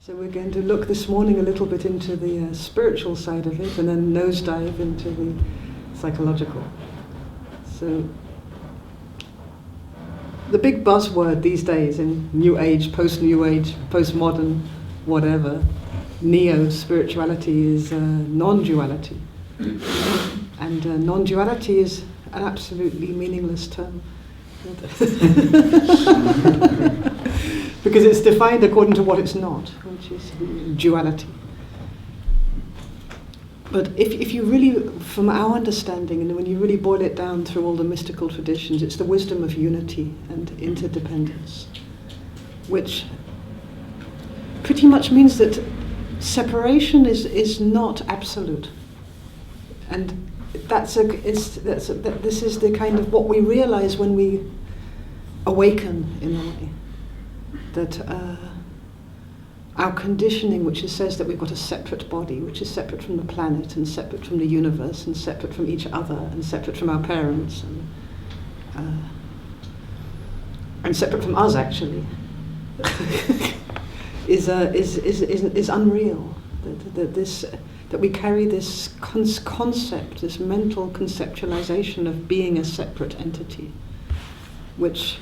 So we're going to look this morning a little bit into the spiritual side of it and then nosedive into the psychological. So the big buzzword these days in New Age, post-New Age, postmodern, whatever, neo-spirituality is non-duality. And non-duality is an absolutely meaningless term. Because it's defined according to what it's not, which is duality. But if you really, from our understanding, and when you really boil it down through all the mystical traditions, it's the wisdom of unity and interdependence, which pretty much means that separation is not absolute. And this is the kind of what we realize when we awaken in a way. That our conditioning, which says that we've got a separate body, which is separate from the planet and separate from the universe and separate from each other and separate from our parents and separate from us actually, is unreal. That we carry this concept, this mental conceptualization of being a separate entity, which,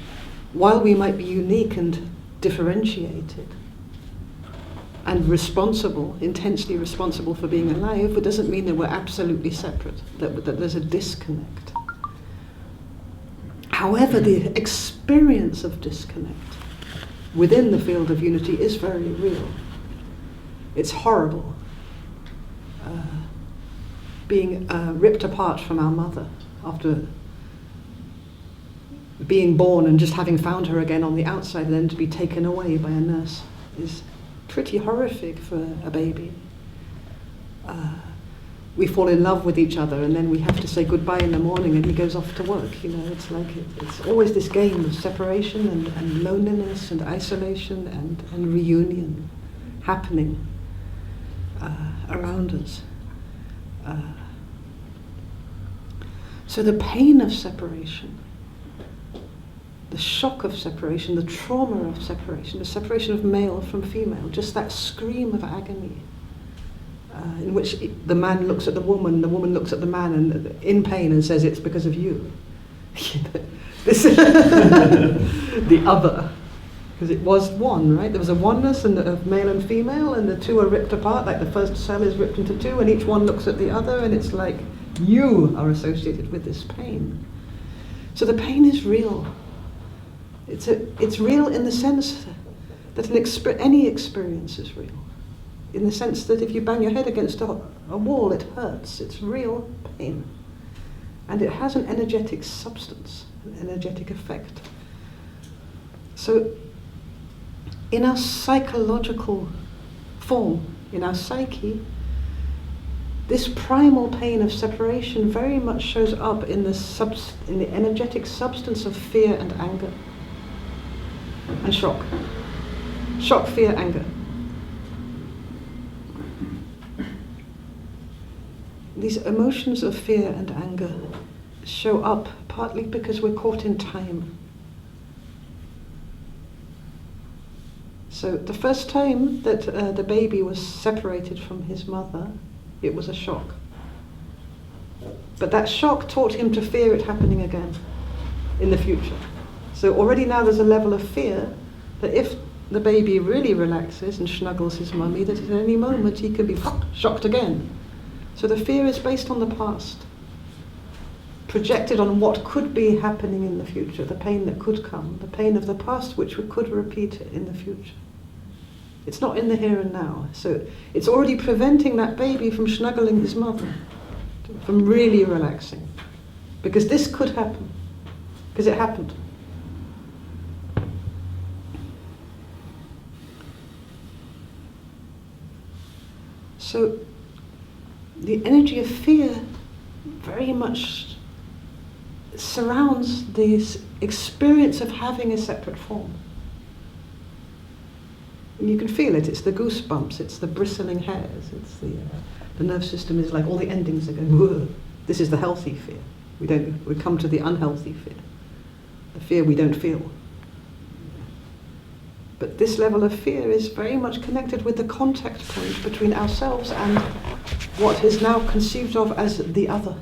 while we might be unique and differentiated and responsible, intensely responsible for being alive, it doesn't mean that we're absolutely separate, that there's a disconnect. However, the experience of disconnect within the field of unity is very real. It's horrible. Being ripped apart from our mother after being born and just having found her again on the outside and then to be taken away by a nurse is pretty horrific for a baby. We fall in love with each other and then we have to say goodbye in the morning and he goes off to work. You know, it's like it's always this game of separation and loneliness and isolation and reunion happening around us. So the pain of separation, the shock of separation, the trauma of separation, the separation of male from female, just that scream of agony in which the man looks at the woman looks at the man and in pain and says, it's because of you. This the other, because it was one, right? There was a oneness of male and female and the two are ripped apart, like the first cell is ripped into two and each one looks at the other and it's like, you are associated with this pain. So the pain is real. It's real in the sense that any experience is real. In the sense that if you bang your head against a wall, it hurts. It's real pain. And it has an energetic substance, an energetic effect. So in our psychological form, in our psyche, this primal pain of separation very much shows up in the energetic substance of fear and anger. And shock. Shock, fear, anger. These emotions of fear and anger show up partly because we're caught in time. So the first time that the baby was separated from his mother, it was a shock. But that shock taught him to fear it happening again in the future. So already now there's a level of fear that if the baby really relaxes and snuggles his mummy, that at any moment he could be shocked again. So the fear is based on the past, projected on what could be happening in the future, the pain that could come, the pain of the past which we could repeat in the future. It's not in the here and now. So it's already preventing that baby from snuggling his mother, from really relaxing. Because this could happen, because it happened. So the energy of fear very much surrounds this experience of having a separate form. And you can feel it, it's the goosebumps, it's the bristling hairs, it's the nerve system is like all the endings are going, whoa. This is the healthy fear. We come to the unhealthy fear, the fear we don't feel. But this level of fear is very much connected with the contact point between ourselves and what is now conceived of as the other.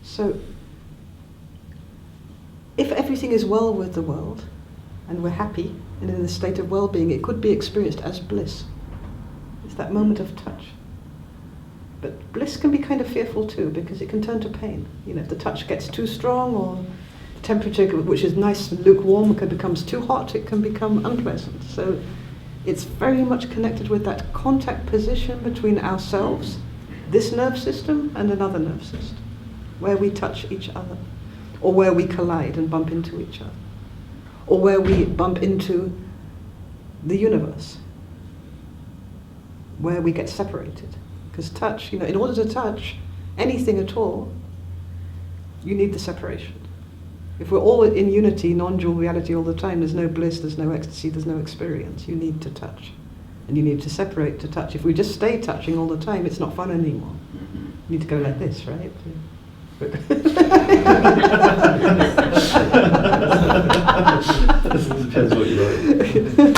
So, if everything is well with the world, and we're happy and in a state of well-being, it could be experienced as bliss. It's that moment of touch. But bliss can be kind of fearful too, because it can turn to pain. If the touch gets too strong, or the temperature, which is nice and lukewarm, becomes too hot, it can become unpleasant. So it's very much connected with that contact position between ourselves, this nerve system, and another nerve system, where we touch each other, or where we collide and bump into each other, or where we bump into the universe, where we get separated. Because touch, in order to touch anything at all, you need the separation. If we're all in unity, non-dual reality all the time, there's no bliss, there's no ecstasy, there's no experience. You need to touch. And you need to separate to touch. If we just stay touching all the time, it's not fun anymore. You need to go like this, right? Depends what you like.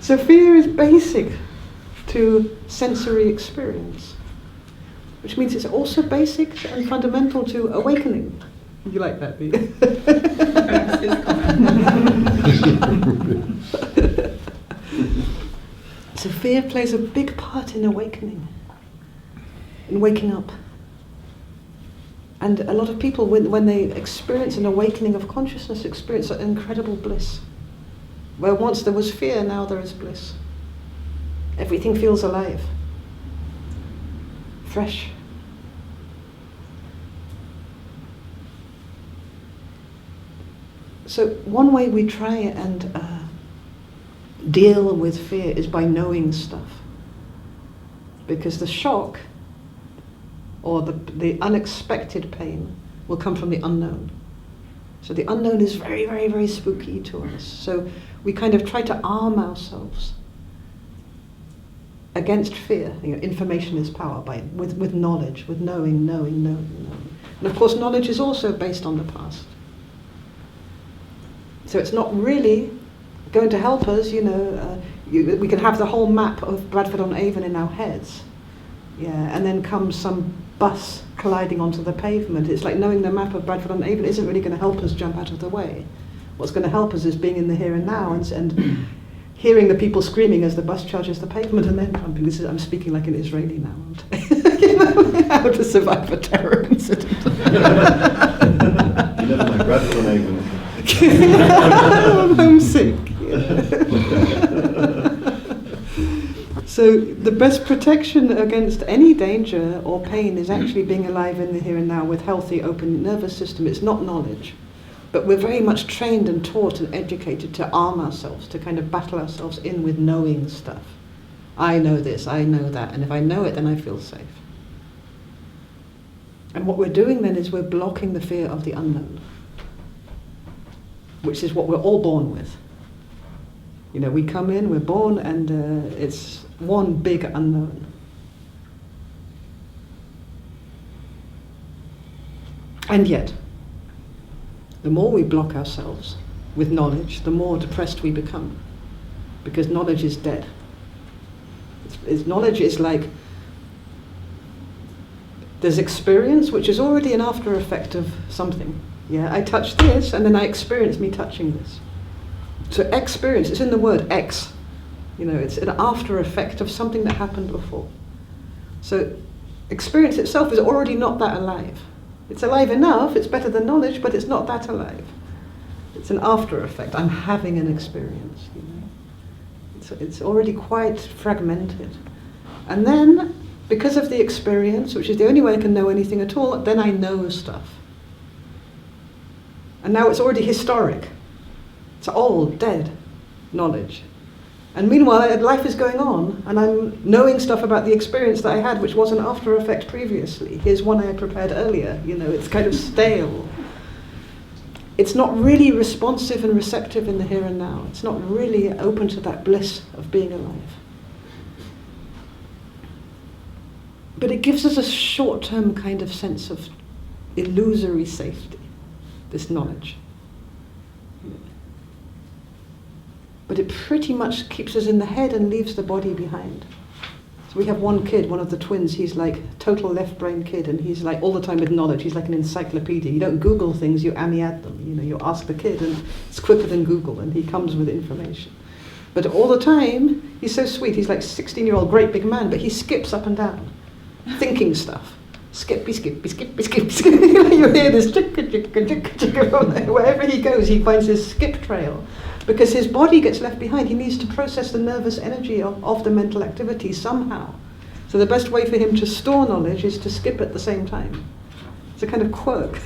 So fear is basic to sensory experience, which means it's also basic and fundamental to awakening. You like that, do you? So fear plays a big part in awakening, in waking up. And a lot of people, when they experience an awakening of consciousness, experience an incredible bliss. Where once there was fear, now there is bliss. Everything feels alive, fresh. So one way we try and deal with fear is by knowing stuff. Because the shock or the unexpected pain will come from the unknown. So the unknown is very, very, very spooky to us. So we kind of try to arm ourselves against fear. Information is power, with knowledge, with knowing. And of course knowledge is also based on the past. So it's not really going to help us, we can have the whole map of Bradford on Avon in our heads. And then comes some bus colliding onto the pavement. It's like knowing the map of Bradford on Avon isn't really going to help us jump out of the way. What's going to help us is being in the here and now and hearing the people screaming as the bus charges the pavement and then jumping. I'm speaking like an Israeli now, aren't I? How to survive a terror incident. You never mind Bradford on Avon. I'm homesick. So the best protection against any danger or pain is actually being alive in the here and now with healthy, open nervous system. It's not knowledge. But we're very much trained and taught and educated to arm ourselves, to kind of battle ourselves in with knowing stuff. I know this, I know that, and if I know it, then I feel safe. And what we're doing then is we're blocking the fear of the unknown, which is what we're all born with. We come in, we're born, and it's one big unknown. And yet, the more we block ourselves with knowledge, the more depressed we become, because knowledge is dead. Knowledge is like, there's experience, which is already an after effect of something. I touch this, and then I experience me touching this. So experience, it's in the word ex. It's an after effect of something that happened before. So experience itself is already not that alive. It's alive enough, it's better than knowledge, but it's not that alive. It's an after effect. I'm having an experience. It's already quite fragmented. And then, because of the experience, which is the only way I can know anything at all, then I know stuff. And now it's already historic. It's old, dead knowledge. And meanwhile, life is going on, and I'm knowing stuff about the experience that I had, which was an after effect previously. Here's one I had prepared earlier. It's kind of stale. It's not really responsive and receptive in the here and now. It's not really open to that bliss of being alive. But it gives us a short-term kind of sense of illusory safety, this knowledge. but it pretty much keeps us in the head and leaves the body behind. So we have one kid, one of the twins, he's like total left brain kid, and he's like all the time with knowledge. He's like an encyclopedia. You don't Google things, you Amiad them. You know, you ask the kid, and it's quicker than Google, and he comes with information. But all the time, he's so sweet. He's like 16-year-old, great big man, but he skips up and down, thinking stuff. Skippy, skippy, skippy, skippy, skippy. You hear this chicka, chicka, chicka, chicka. Wherever he goes, he finds his skip trail. Because his body gets left behind. He needs to process the nervous energy of the mental activity somehow. So the best way for him to store knowledge is to skip at the same time. It's a kind of quirk.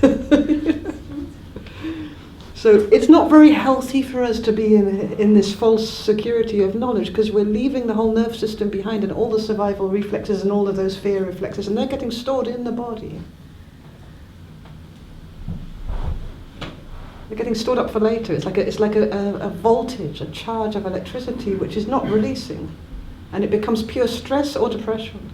So it's not very healthy for us to be in this false security of knowledge, because we're leaving the whole nerve system behind, and all the survival reflexes and all of those fear reflexes, and they're getting stored in the body. They're getting stored up for later. It's like a voltage, a charge of electricity which is not releasing, and it becomes pure stress or depression.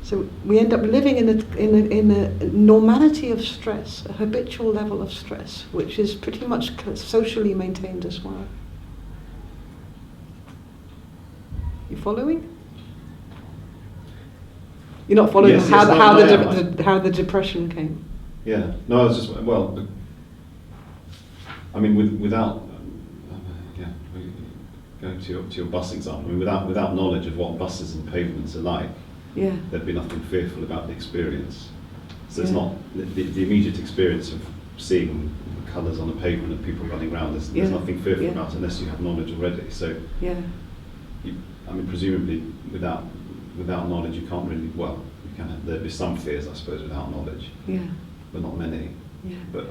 So we end up living in a normality of stress, a habitual level of stress, which is pretty much socially maintained as well. You following? You're not following Yes, how the depression came? Yeah. No, I was just, well, I mean, without, going to your bus example, I mean, without knowledge of what buses and pavements are like, Yeah. there'd be nothing fearful about the experience. So it's Yeah. not the immediate experience of seeing colours on a pavement and people running around. There's Yeah. nothing fearful Yeah. about it unless you have knowledge already. So, Yeah. I mean, presumably without knowledge, you can't really. Well, there'd be some fears, I suppose, without knowledge, Yeah. but not many. Yeah. But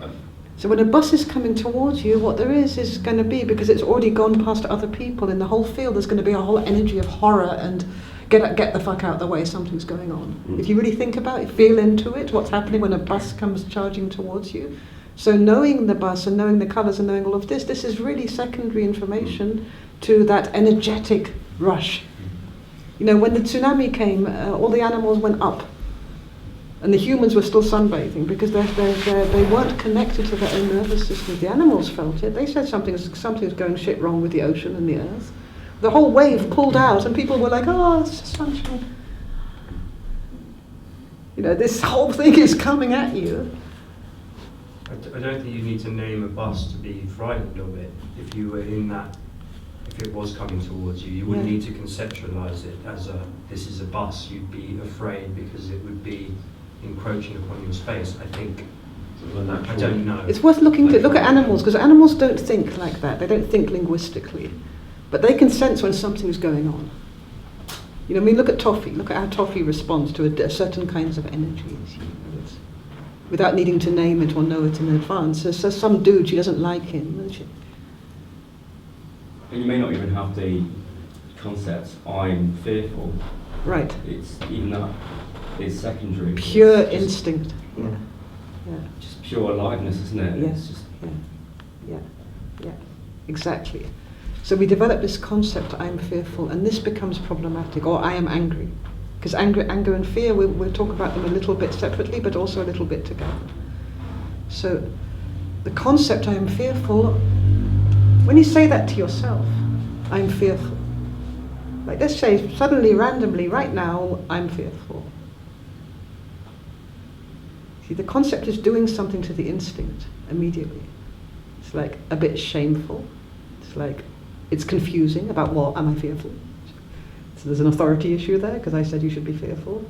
So when a bus is coming towards you, what there is going to be, because it's already gone past other people in the whole field, there's going to be a whole energy of horror and get the fuck out of the way, something's going on. Mm. If you really think about it, feel into it, what's happening when a bus comes charging towards you. So knowing the bus and knowing the colours and knowing all of this is really secondary information to that energetic rush. You know, when the tsunami came, all the animals went up, and the humans were still sunbathing because they weren't connected to their own nervous system. The animals felt it. They said something's going shit wrong with the ocean and the earth. The whole wave pulled out, and people were like, "Oh, it's just sunshine." You know, this whole thing is coming at you. I don't think you need to name a bus to be frightened of it. If you were in that, if it was coming towards you, you wouldn't Yeah. need to conceptualize it as this is a bus. You'd be afraid because it would be encroaching upon your space. I think. I don't know. It's worth look at animals, because animals don't think like that. They don't think linguistically, but they can sense when something's going on. You know, I mean, look at Toffee. Look at how Toffee responds to certain kinds of energies. You know, without needing to name it or know it in advance. So some dude, she doesn't like him. And you may not even have the concept, I'm fearful. Right. It's even that, it's secondary. Pure It's just instinct. Yeah. Yeah. Just pure aliveness, isn't it? Yeah. It's just Yeah. Exactly. So we develop this concept, I'm fearful, and this becomes problematic, or I am angry. Because anger and fear, we'll talk about them a little bit separately, but also a little bit together. So the concept, I am fearful, when you say that to yourself, I'm fearful. Like, let's say suddenly, randomly, right now, I'm fearful. See, the concept is doing something to the instinct immediately. It's like a bit shameful. It's like, it's confusing about, well, am I fearful? So there's an authority issue there, because I said you should be fearful.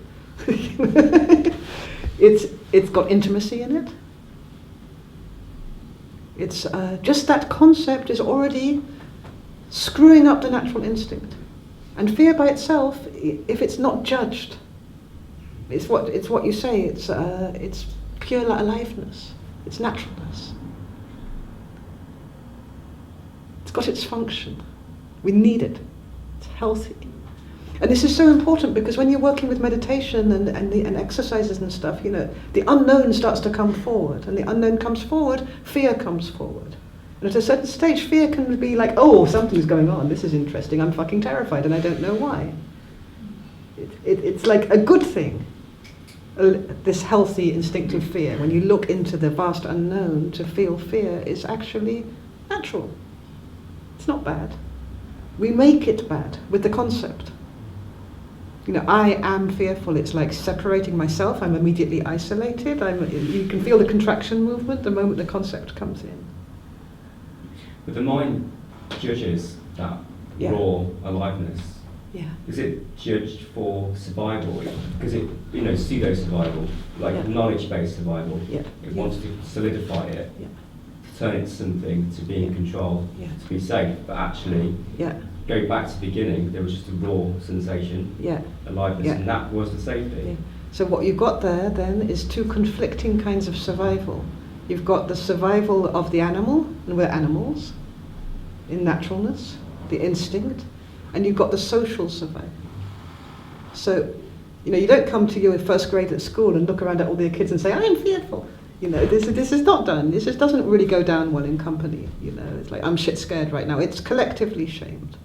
It's got intimacy in it. It's just that concept is already screwing up the natural instinct. And fear by itself, if it's not judged, it's what you say. It's pure aliveness. It's naturalness. It's got its function. We need it. It's healthy. And this is so important, because when you're working with meditation and exercises and stuff, you know, the unknown starts to come forward. And the unknown comes forward, fear comes forward. And at a certain stage, fear can be like, oh, something's going on, this is interesting, I'm fucking terrified and I don't know why. It's like a good thing. this healthy instinctive fear, when you look into the vast unknown, to feel fear is actually natural. It's not bad. We make it bad with the concept. You know, I am fearful. It's like separating myself. I'm immediately isolated. You can feel the contraction movement the moment the concept comes in. But the mind judges that Yeah. raw aliveness. Yeah. Is it judged for survival? Because it, pseudo survival, like Yeah. knowledge-based survival. Yeah. It Yeah. wants to solidify it, Yeah. to turn it to something, to be in control, Yeah. to be safe. But actually, Yeah. go back to the beginning, there was just a raw sensation, Yeah. aliveness, Yeah. and that was the safety. Yeah. So what you've got there then is two conflicting kinds of survival. You've got the survival of the animal, and we're animals, in naturalness, the instinct, and you've got the social survival. So, you don't come to your first grade at school and look around at all the kids and say, I'm fearful. This is not done. This doesn't really go down well in company. It's like, I'm shit scared right now. It's collectively shamed.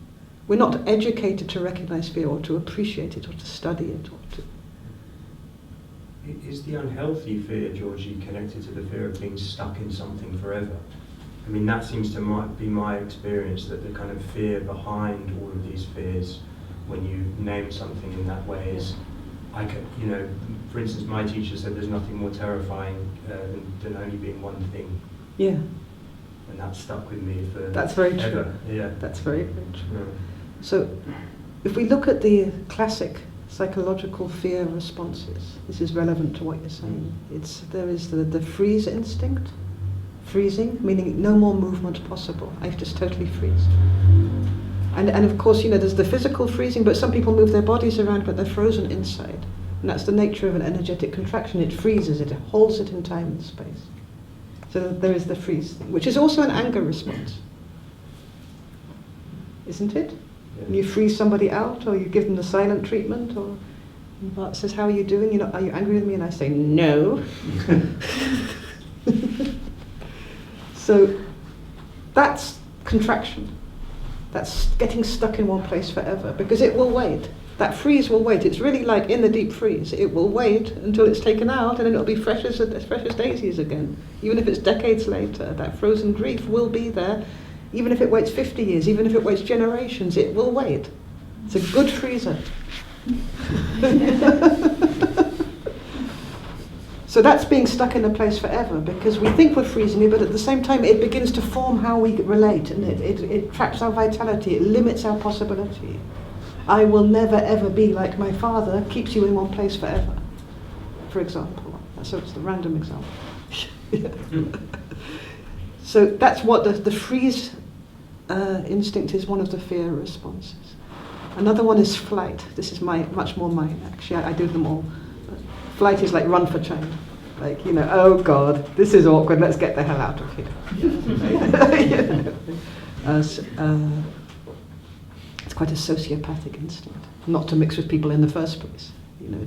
We're not educated to recognize fear or to appreciate it or to study it or to... Is the unhealthy fear, Georgi, connected to the fear of being stuck in something forever? I mean, that seems to be my experience, that the kind of fear behind all of these fears, when you name something in that way, is, for instance, my teacher said there's nothing more terrifying than only being one thing. Yeah, And that stuck with me for that's very true. ever. Yeah. That's very, very true. Yeah. So, if we look at the classic psychological fear responses, this is relevant to what you're saying. There is the freeze instinct, freezing, meaning no more movement possible. I just totally freeze. And of course, there's the physical freezing, but some people move their bodies around, but they're frozen inside. And that's the nature of an energetic contraction. It freezes it, holds it in time and space. So there is the freeze thing, which is also an anger response. Isn't it? Yeah. You freeze somebody out, or you give them the silent treatment, or Bart says, how are you doing? Are you angry with me? And I say, no. So that's contraction. That's getting stuck in one place forever, because it will wait. That freeze will wait. It's really like in the deep freeze. It will wait until it's taken out, and then it'll be fresh as daisies again. Even if it's decades later, that frozen grief will be there. Even if it waits 50 years, even if it waits generations, it will wait. It's a good freezer. So that's being stuck in a place forever, because we think we're freezing it, but at the same time it begins to form how we relate, and it traps our vitality, it limits our possibility. I will never ever be like my father keeps you in one place forever, for example. So it's the random example. So that's what the freeze instinct is, one of the fear responses. Another one is flight. This is much more mine, actually. I do them all. Flight is like run for China. Like, oh God, this is awkward, let's get the hell out of here. It's quite a sociopathic instinct, not to mix with people in the first place.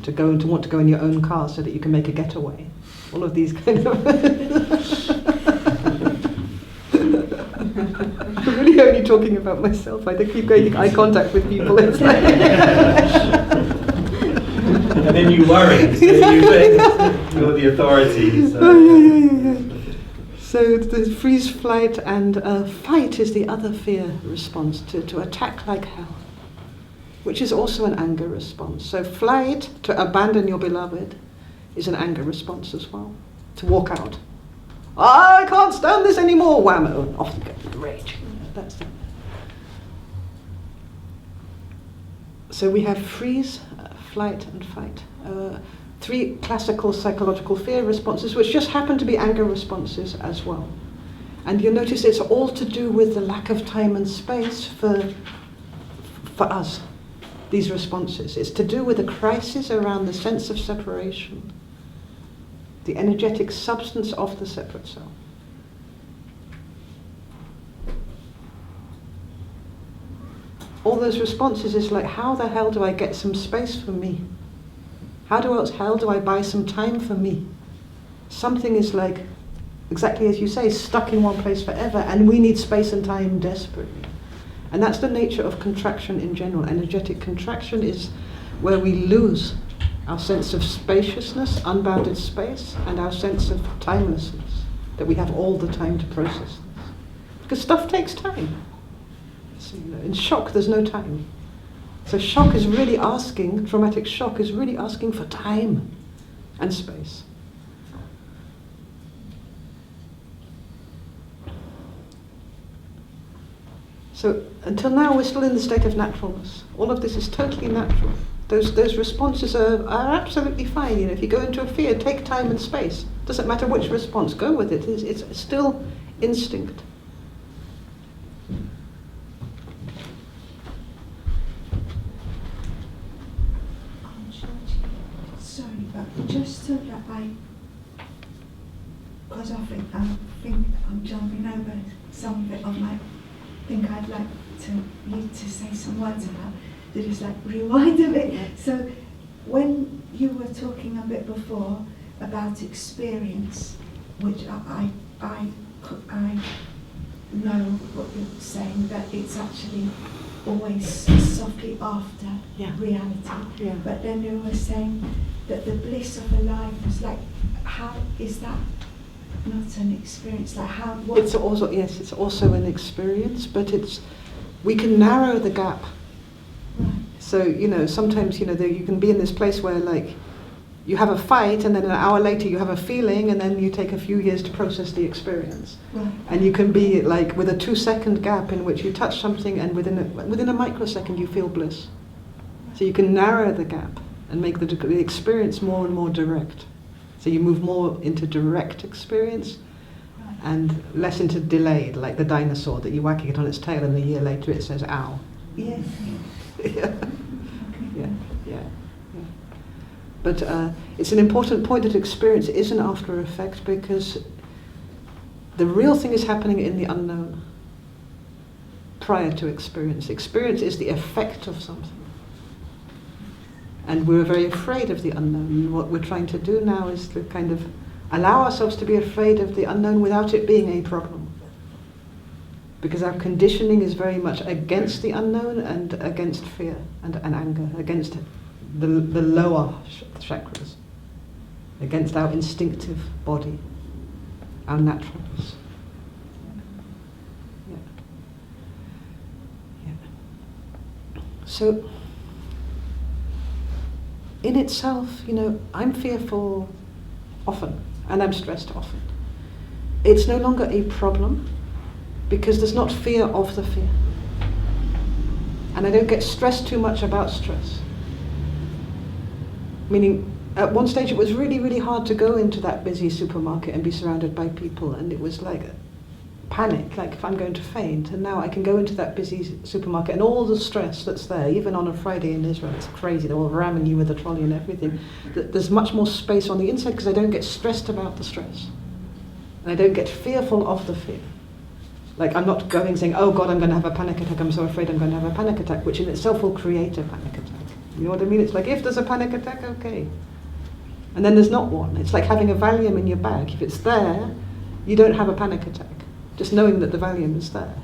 To go and to want to go in your own car so that you can make a getaway. All of these kind of... I'm really only talking about myself. I keep making eye contact with people. It's like And then you worry. So you think you're the authority. So. Yeah. So the freeze, flight, and fight is the other fear response, to attack like hell, which is also an anger response. So flight, to abandon your beloved, is an anger response as well. To walk out. I can't stand this anymore, whammo. Off you go, rage. That's it. So we have freeze, flight, and fight. Three classical psychological fear responses, which just happen to be anger responses as well. And you'll notice it's all to do with the lack of time and space for us, these responses. It's to do with a crisis around the sense of separation, the energetic substance of the separate self. All those responses is like, how the hell do I get some space for me? How the hell do I buy some time for me? Something is like, exactly as you say, stuck in one place forever, and we need space and time desperately. And that's the nature of contraction in general. Energetic contraction is where we lose our sense of spaciousness, unbounded space, and our sense of timelessness, that we have all the time to process this. Because stuff takes time. So, in shock, there's no time. So shock is really asking, traumatic shock is really asking for time and space. So until now, we're still in the state of naturalness. All of this is totally natural. Those responses are absolutely fine. If you go into a fear, take time and space. Doesn't matter which response, go with it. It's still instinct. Georgie, sorry, but just so that because I think I'm jumping over some of it, I might think I'd like you to say some words about, to just rewind a bit. So when you were talking a bit before about experience, which I know what you're saying, that it's actually always softly after reality. Yeah. But then you were saying that the bliss of aliveness, how is that not an experience? It's also, yes, it's also an experience, but we can narrow the gap. Right. So, sometimes, you can be in this place where, you have a fight, and then an hour later you have a feeling, and then you take a few years to process the experience. Right. And you can be, with a 2-second gap in which you touch something, and within a microsecond you feel bliss. So you can narrow the gap and make the experience more and more direct. So you move more into direct experience, right, and less into delayed, like the dinosaur that you're whacking it on its tail and a year later it says, ow. Yes. Yeah. Yeah. But it's an important point that experience is an after effect, because the real thing is happening in the unknown prior to experience. Experience is the effect of something. And we're very afraid of the unknown. And what we're trying to do now is to kind of allow ourselves to be afraid of the unknown without it being a problem. Because our conditioning is very much against the unknown and against fear and anger, against the lower chakras, against our instinctive body, our naturalness. Yeah. So, in itself, I'm fearful often, and I'm stressed often. It's no longer a problem, because there's not fear of the fear. And I don't get stressed too much about stress. Meaning, at one stage it was really, really hard to go into that busy supermarket and be surrounded by people, and it was like panic, like if I'm going to faint. And now I can go into that busy supermarket, and all the stress that's there, even on a Friday in Israel, it's crazy, they're all ramming you with a trolley and everything. There's much more space on the inside because I don't get stressed about the stress. And I don't get fearful of the fear. Like, I'm not going saying, oh God, I'm going to have a panic attack, I'm so afraid I'm going to have a panic attack, which in itself will create a panic attack. You know what I mean? It's like, if there's a panic attack, okay. And then there's not one. It's like having a Valium in your bag. If it's there, you don't have a panic attack, just knowing that the Valium is there.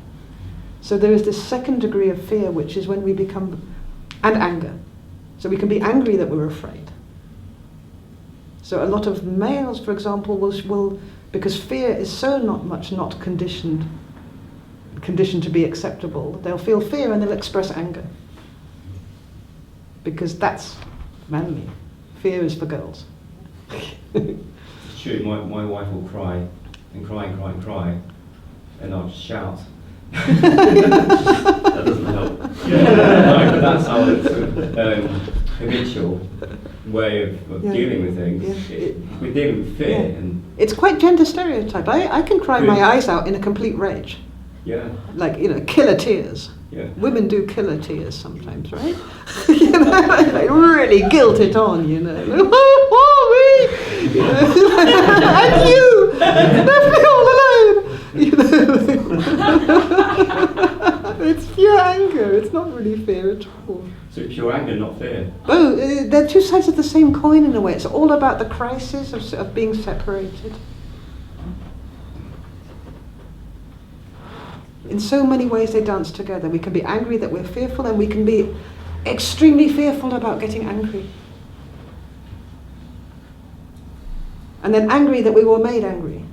So there is this second degree of fear, which is when we become, and anger. So we can be angry that we're afraid. So a lot of males, for example, will because fear is so not conditioned to be acceptable, they'll feel fear and they'll express anger. Because that's manly. Fear is for girls. It's true, my wife will cry, and cry and cry and cry, and I'll just shout. That doesn't help. No, but that's our habitual way of dealing with things. Yeah. We're dealing with fear. And it's quite gender stereotype. I can cry my eyes out in a complete rage. Yeah. Like, killer tears. Yeah. Women do killer tears sometimes, right? Like really guilt it on, Like, oh, me! And you! Left me all alone! It's pure anger, it's not really fear at all. So it's pure anger, not fear? Oh, they're two sides of the same coin in a way. It's all about the crisis of being separated. In so many ways they dance together. We can be angry that we're fearful, and we can be extremely fearful about getting angry. And then angry that we were made angry.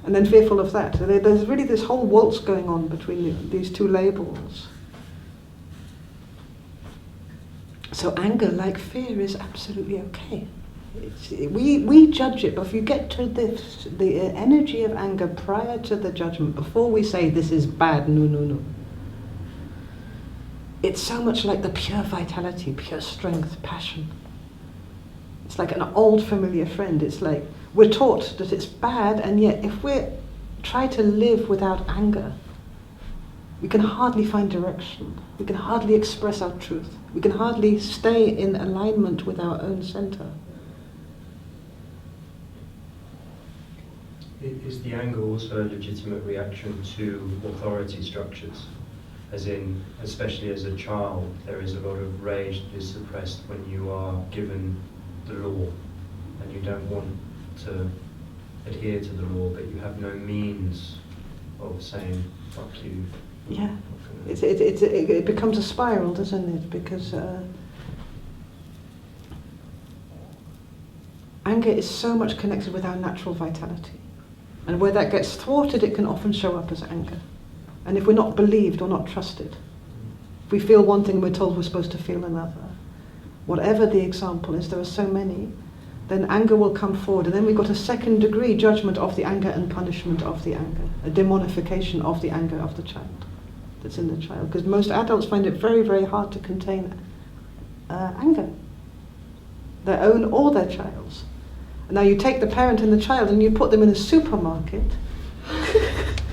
And then fearful of that. There's really this whole waltz going on between these two labels. So anger, like fear, is absolutely okay. We judge it, but if you get to the energy of anger prior to the judgment, before we say this is bad, no. It's so much like the pure vitality, pure strength, passion. It's like an old familiar friend. It's like we're taught that it's bad, and yet if we try to live without anger, we can hardly find direction. We can hardly express our truth. We can hardly stay in alignment with our own center. Is the anger also a legitimate reaction to authority structures? As in, especially as a child, there is a lot of rage that is suppressed when you are given the law and you don't want to adhere to the law, but you have no means of saying, fuck you. Yeah, it becomes a spiral, doesn't it? Because anger is so much connected with our natural vitality. And where that gets thwarted, it can often show up as anger. And if we're not believed or not trusted, if we feel one thing, we're told we're supposed to feel another. Whatever the example is, there are so many, then anger will come forward. And then we've got a second degree judgment of the anger and punishment of the anger, a demonification of the anger of the child that's in the child. Because most adults find it very, very hard to contain anger, their own or their child's. And now you take the parent and the child and you put them in a supermarket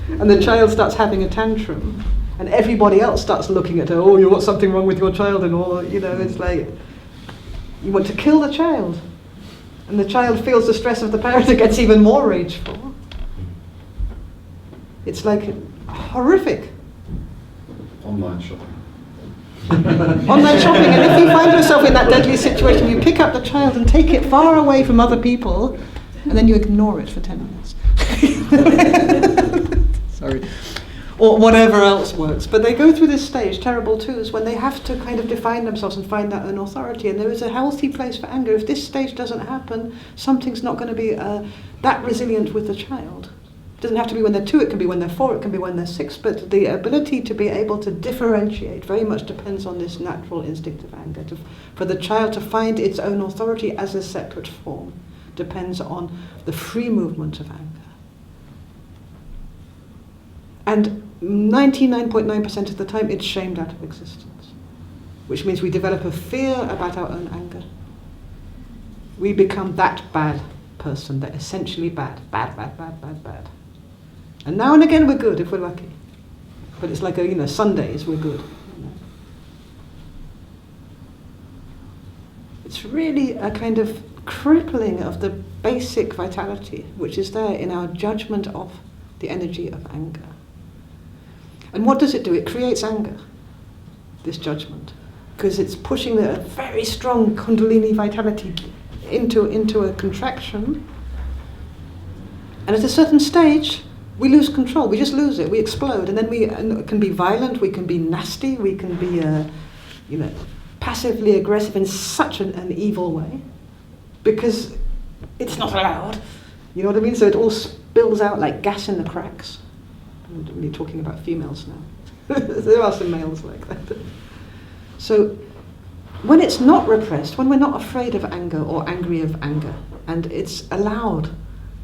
and the child starts having a tantrum and everybody else starts looking at her, oh, you've got something wrong with your child, and all, it's like you want to kill the child. And the child feels the stress of the parent and gets even more rageful. It's like horrific. Online shopping. Online shopping, and if you find yourself in that deadly situation, you pick up the child and take it far away from other people, and then you ignore it for 10 minutes. Sorry. Or whatever else works. But they go through this stage, terrible twos, when they have to kind of define themselves and find their own authority. And there is a healthy place for anger. If this stage doesn't happen, something's not going to be that resilient with the child. It doesn't have to be when they're 2, it can be when they're 4, it can be when they're 6, but the ability to be able to differentiate very much depends on this natural instinctive anger. For the child to find its own authority as a separate form depends on the free movement of anger. And 99.9% of the time it's shamed out of existence, which means we develop a fear about our own anger. We become that bad person, that essentially bad. And now and again we're good if we're lucky. But it's like Sundays we're good. It's really a kind of crippling of the basic vitality which is there in our judgment of the energy of anger. And what does it do? It creates anger, this judgment, because it's pushing the very strong Kundalini vitality into a contraction. And at a certain stage, we lose control. We just lose it. We explode, and then we can be violent. We can be nasty. We can be, passively aggressive in such an evil way, because it's not allowed. You know what I mean? So it all spills out like gas in the cracks. I'm not really talking about females now. There are some males like that. So when it's not repressed, when we're not afraid of anger or angry of anger, and it's allowed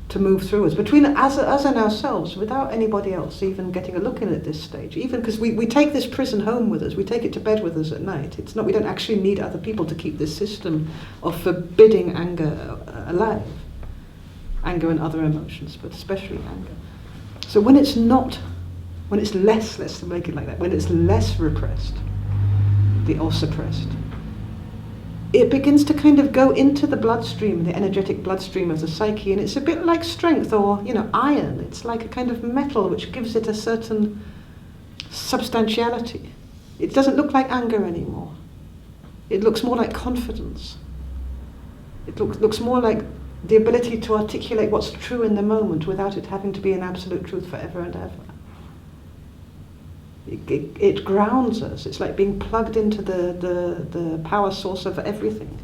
to move through us, between us and ourselves, without anybody else even getting a look in at this stage, even because we take this prison home with us, we take it to bed with us at night. It's not, we don't actually need other people to keep this system of forbidding anger alive. Anger and other emotions, but especially anger. So when it's less, let's make it like that, when it's less repressed, or suppressed, it begins to kind of go into the bloodstream, the energetic bloodstream of the psyche, and it's a bit like strength or, iron. It's like a kind of metal which gives it a certain substantiality. It doesn't look like anger anymore. It looks more like confidence. It looks more like the ability to articulate what's true in the moment without it having to be an absolute truth forever and ever. It grounds us. It's like being plugged into the power source of everything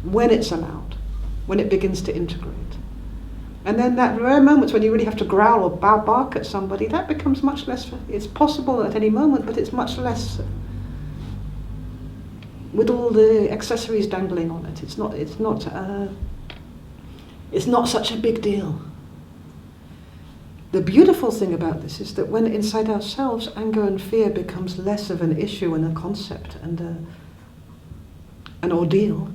when it's allowed. when it begins to integrate. And then that rare moments when you really have to growl or bark at somebody, that becomes much less, it's possible at any moment, but it's much less with all the accessories dangling on it. It's not such a big deal. The beautiful thing about this is that when inside ourselves, anger and fear becomes less of an issue and a concept and an ordeal,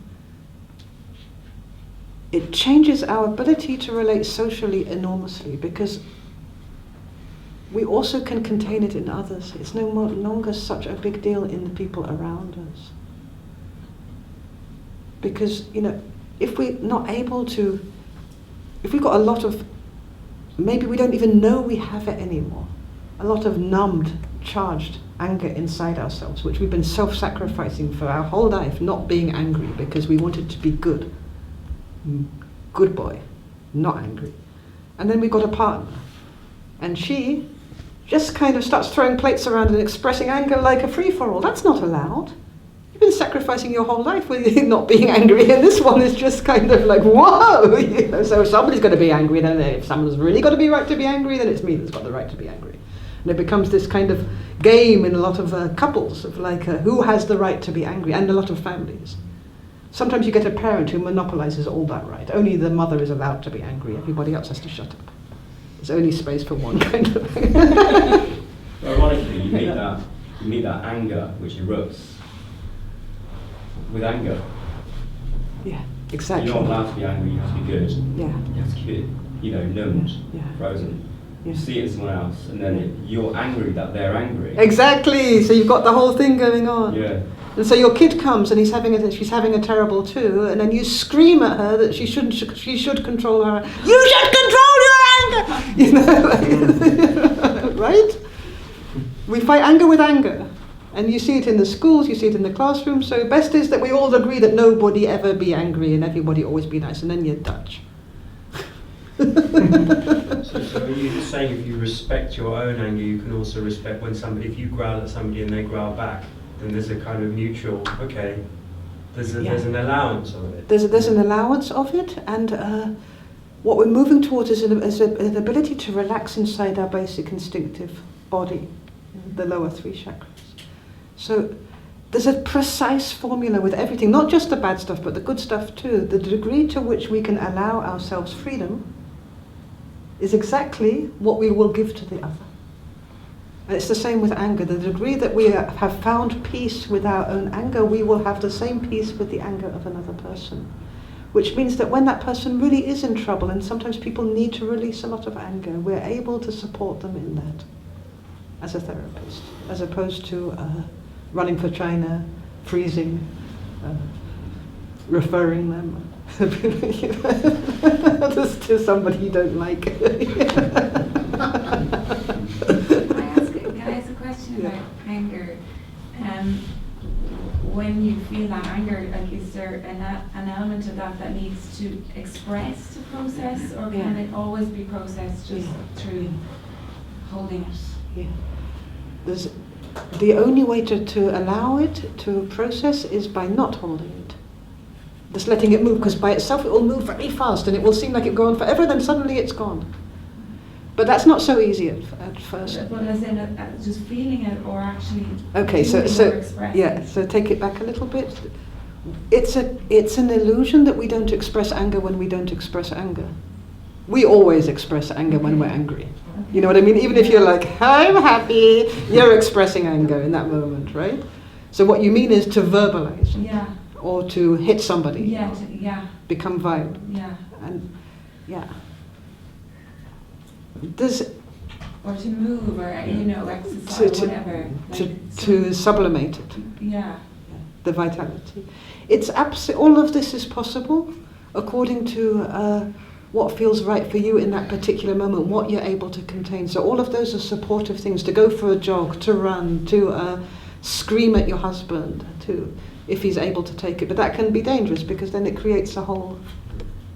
it changes our ability to relate socially enormously, because we also can contain it in others. It's no longer such a big deal in the people around us. Because, if we're not able to, if we've got a lot of, maybe we don't even know we have it anymore, a lot of numbed, charged anger inside ourselves, which we've been self-sacrificing for our whole life, not being angry because we wanted to be good. Good boy, not angry. And then we've got a partner, and she just kind of starts throwing plates around and expressing anger like a free-for-all. That's not allowed. You've been sacrificing your whole life with not being angry, and this one is just kind of like, whoa! So if somebody's going to be angry, then if someone's really got to be right to be angry, then it's me that's got the right to be angry. And it becomes this kind of game in a lot of couples of like, who has the right to be angry, and a lot of families. Sometimes you get a parent who monopolizes all that right. Only the mother is allowed to be angry. Everybody else has to shut up. There's only space for one kind of thing. Ironically, you meet that anger which erupts with anger. Yeah, exactly. You're not allowed to be angry, you have to be good. Yeah. You have to keep it, numbed, frozen. Yeah. You see it in someone else, and then you're angry that they're angry. Exactly. So you've got the whole thing going on. Yeah. And so your kid comes and she's having a terrible too, and then you scream at her that she should control her. You should control your anger. Right? We fight anger with anger, and you see it in the schools, you see it in the classroom. So best is that we all agree that nobody ever be angry and everybody always be nice, and then you're Dutch. So are you saying if you respect your own anger, you can also respect if you growl at somebody and they growl back, then there's a kind of mutual, okay, there's an allowance of it. There's an allowance of it, and what we're moving towards is an ability to relax inside our basic instinctive body, the lower three chakras. So there's a precise formula with everything, not just the bad stuff, but the good stuff too. The degree to which we can allow ourselves freedom is exactly what we will give to the other. And it's the same with anger. The degree that we have found peace with our own anger, we will have the same peace with the anger of another person. Which means that when that person really is in trouble, and sometimes people need to release a lot of anger, we're able to support them in that as a therapist, as opposed to running for China, freezing, referring them just to somebody you don't like. Can I ask a question about anger? When you feel that anger, like, is there an element of that needs to express to process, or can it always be processed just through holding it? Yeah. The only way to allow it to process is by not holding it. Just letting it move, because by itself it will move very fast and it will seem like it go on forever, then suddenly it's gone. But that's not so easy at first. Well, as in just feeling it, or actually so take it back a little bit. It's an illusion that we don't express anger when we don't express anger. We always express anger when we're angry. You know what I mean? Even if you're like, I'm happy, you're expressing anger in that moment, right? So what you mean is to verbalize. Yeah. Or to hit somebody. Yeah. Become violent. Yeah. And or to move, or exercise, whatever. To sublimate it. Yeah. The vitality. It's all of this is possible according to what feels right for you in that particular moment, what you're able to contain. So all of those are supportive things, to go for a jog, to run, to scream at your husband, if he's able to take it. But that can be dangerous, because then it creates a whole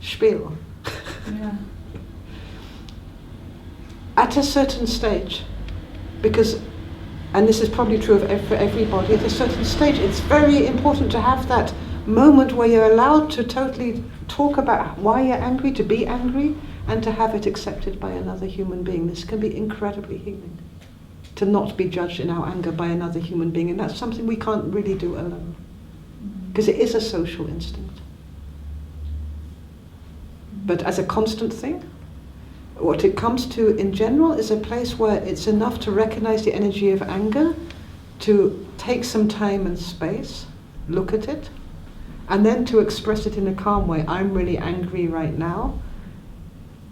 spiel. Yeah. At a certain stage, and this is probably true for everybody, at a certain stage it's very important to have that moment where you're allowed to totally talk about why you're angry, to be angry, and to have it accepted by another human being. This can be incredibly healing. To not be judged in our anger by another human being, and that's something we can't really do alone. Because it is a social instinct. But as a constant thing, what it comes to in general is a place where it's enough to recognize the energy of anger, to take some time and space, look at it, and then to express it in a calm way. I'm really angry right now.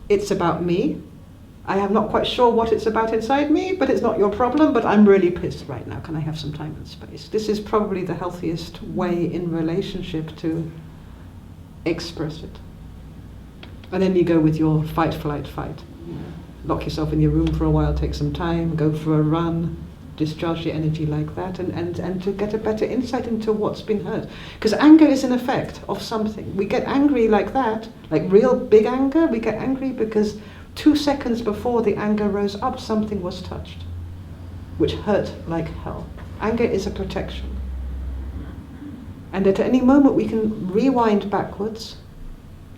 It's about me. I am not quite sure what it's about inside me, but it's not your problem, but I'm really pissed right now. Can I have some time and space? This is probably the healthiest way in relationship to express it. And then you go with your fight, flight, fight. Lock yourself in your room for a while, take some time, go for a run, discharge your energy like that, and to get a better insight into what's been hurt. Because anger is an effect of something. We get angry like that, like real big anger. We get angry because 2 seconds before the anger rose up, something was touched, which hurt like hell. Anger is a protection. And at any moment we can rewind backwards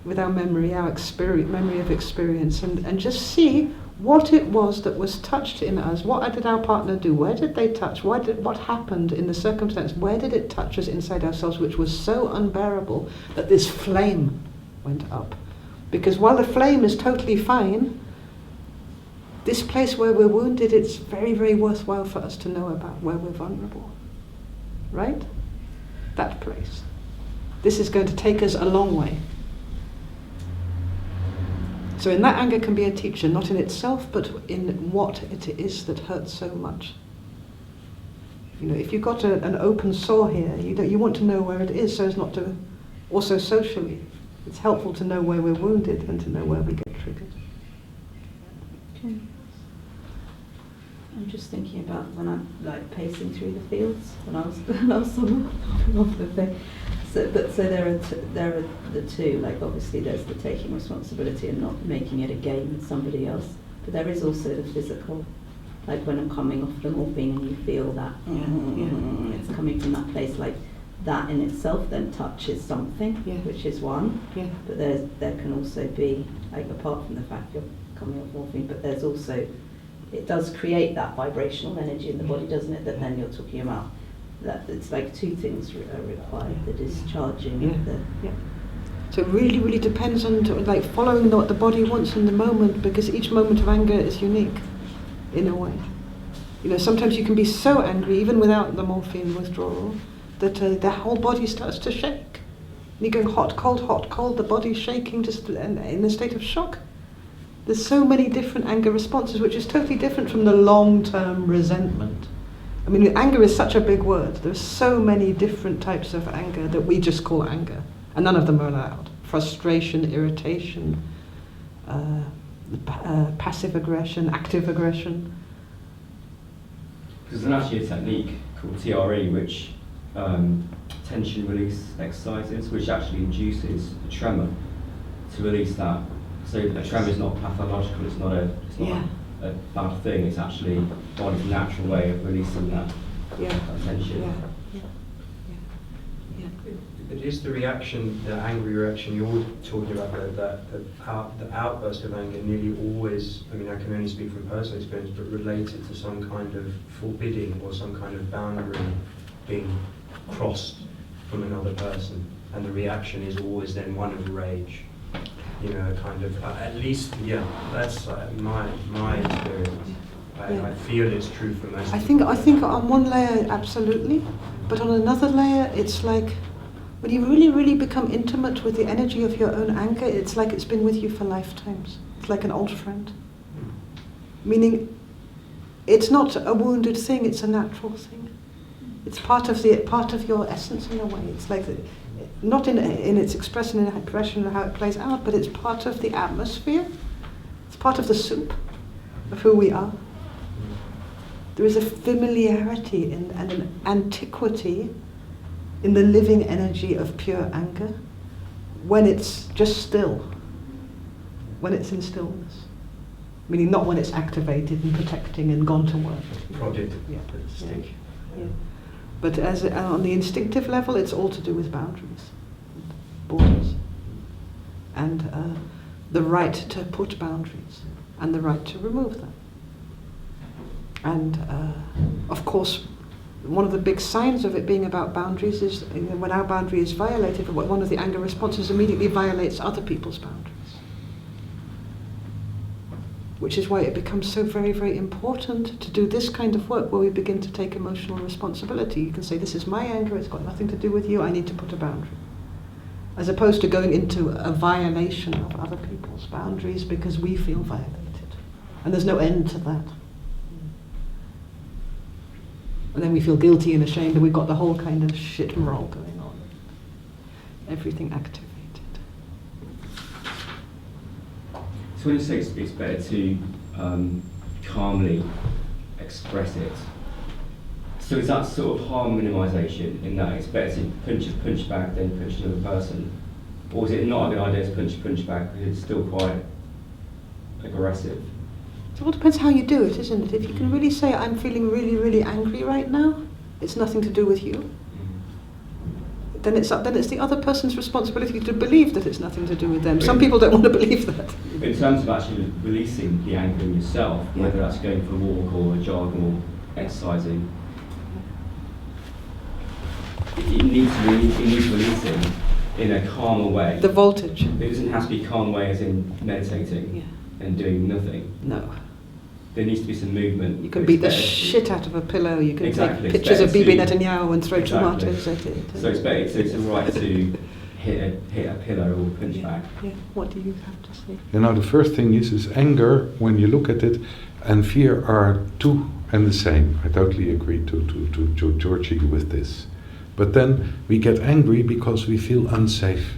with our memory, memory of experience, and just see what it was that was touched in us. What did our partner do? Where did they touch? What happened in the circumstance? Where did it touch us inside ourselves, which was so unbearable that this flame went up? Because while the flame is totally fine, this place where we're wounded, it's very, very worthwhile for us to know about where we're vulnerable. Right? That place. This is going to take us a long way. So in that, anger can be a teacher, not in itself, but in what it is that hurts so much. You know, if you've got an open sore here, you want to know where it is so as not to, also socially, it's helpful to know where we're wounded and to know where we get triggered. Okay. I'm just thinking about when I'm like pacing through the fields when I was off the thing. So there are the two. Like obviously there's the taking responsibility and not making it a game with somebody else. But there is also the physical. Like when I'm coming off the morphine and you feel that it's coming from that place. Like that in itself then touches something, which is one. Yeah. But there can also be, like apart from the fact you're coming off morphine, but there's also, it does create that vibrational energy in the body, doesn't it? That then you're talking about. That it's like two things are required: the discharging of the. Yeah. So it really, really depends on like following what the body wants in the moment, because each moment of anger is unique, in a way. You know, sometimes you can be so angry, even without the morphine withdrawal, that the whole body starts to shake. And you're going hot, cold, the body's shaking, just in a state of shock. There's so many different anger responses, which is totally different from the long-term resentment. I mean, anger is such a big word. There's so many different types of anger that we just call anger, and none of them are allowed. Frustration, irritation, passive aggression, active aggression. There's actually a technique called TRE, which tension release exercises, which actually induces a tremor to release that. So a tremor is not pathological. It's not a bad thing. It's actually body's natural way of releasing that tension. It is the reaction, the angry reaction you're talking about, the outburst of anger nearly always, I mean I can only speak from personal experience, but related to some kind of forbidding or some kind of boundary being crossed from another person, and the reaction is always then one of rage. You know, kind of, at least, that's my experience. I feel it's true for most people. I think on one layer, absolutely, but on another layer, it's like, when you really, really become intimate with the energy of your own anger, it's like it's been with you for lifetimes. It's like an old friend. Meaning, it's not a wounded thing, it's a natural thing. It's part of your essence in a way. It's like, not in its expression and how it plays out, but it's part of the atmosphere. It's part of the soup of who we are. There is a familiarity and an antiquity in the living energy of pure anger when it's just still, when it's in stillness. Meaning not when it's activated and protecting and gone to work. Project. Yeah. But on the instinctive level, it's all to do with boundaries, borders, and the right to put boundaries and the right to remove them. And of course, one of the big signs of it being about boundaries is when our boundary is violated, one of the anger responses immediately violates other people's boundaries. Which is why it becomes so very, very important to do this kind of work where we begin to take emotional responsibility. You can say, this is my anger, it's got nothing to do with you, I need to put a boundary. As opposed to going into a violation of other people's boundaries because we feel violated. And there's no end to that. And then we feel guilty and ashamed, and we've got the whole kind of shit roll going on. Everything activated. So when you say it's better to calmly express it, so is that sort of harm minimisation in that it's better to punch back than punch another person? Or is it not a good idea to punch back because it's still quite aggressive? It all depends how you do it, isn't it? If you can really say, I'm feeling really, really angry right now, it's nothing to do with you. Then it's the other person's responsibility to believe that it's nothing to do with them. Some people don't want to believe that. But in terms of actually releasing the anger in yourself, whether that's going for a walk or a jog or exercising, it needs releasing in a calmer way. The voltage. It doesn't have to be calm way as in meditating and doing nothing. No. There needs to be some movement. You can beat the shit out of a pillow. You can take It's pictures of better Bibi to- Netanyahu and throw Exactly. tomatoes at it. So it's better. So it's all right to hit a pillow or punch back. Yeah. What do you have to say? You know, the first thing is anger, when you look at it, and fear are two and the same. I totally agree to Georgi with this. But then we get angry because we feel unsafe.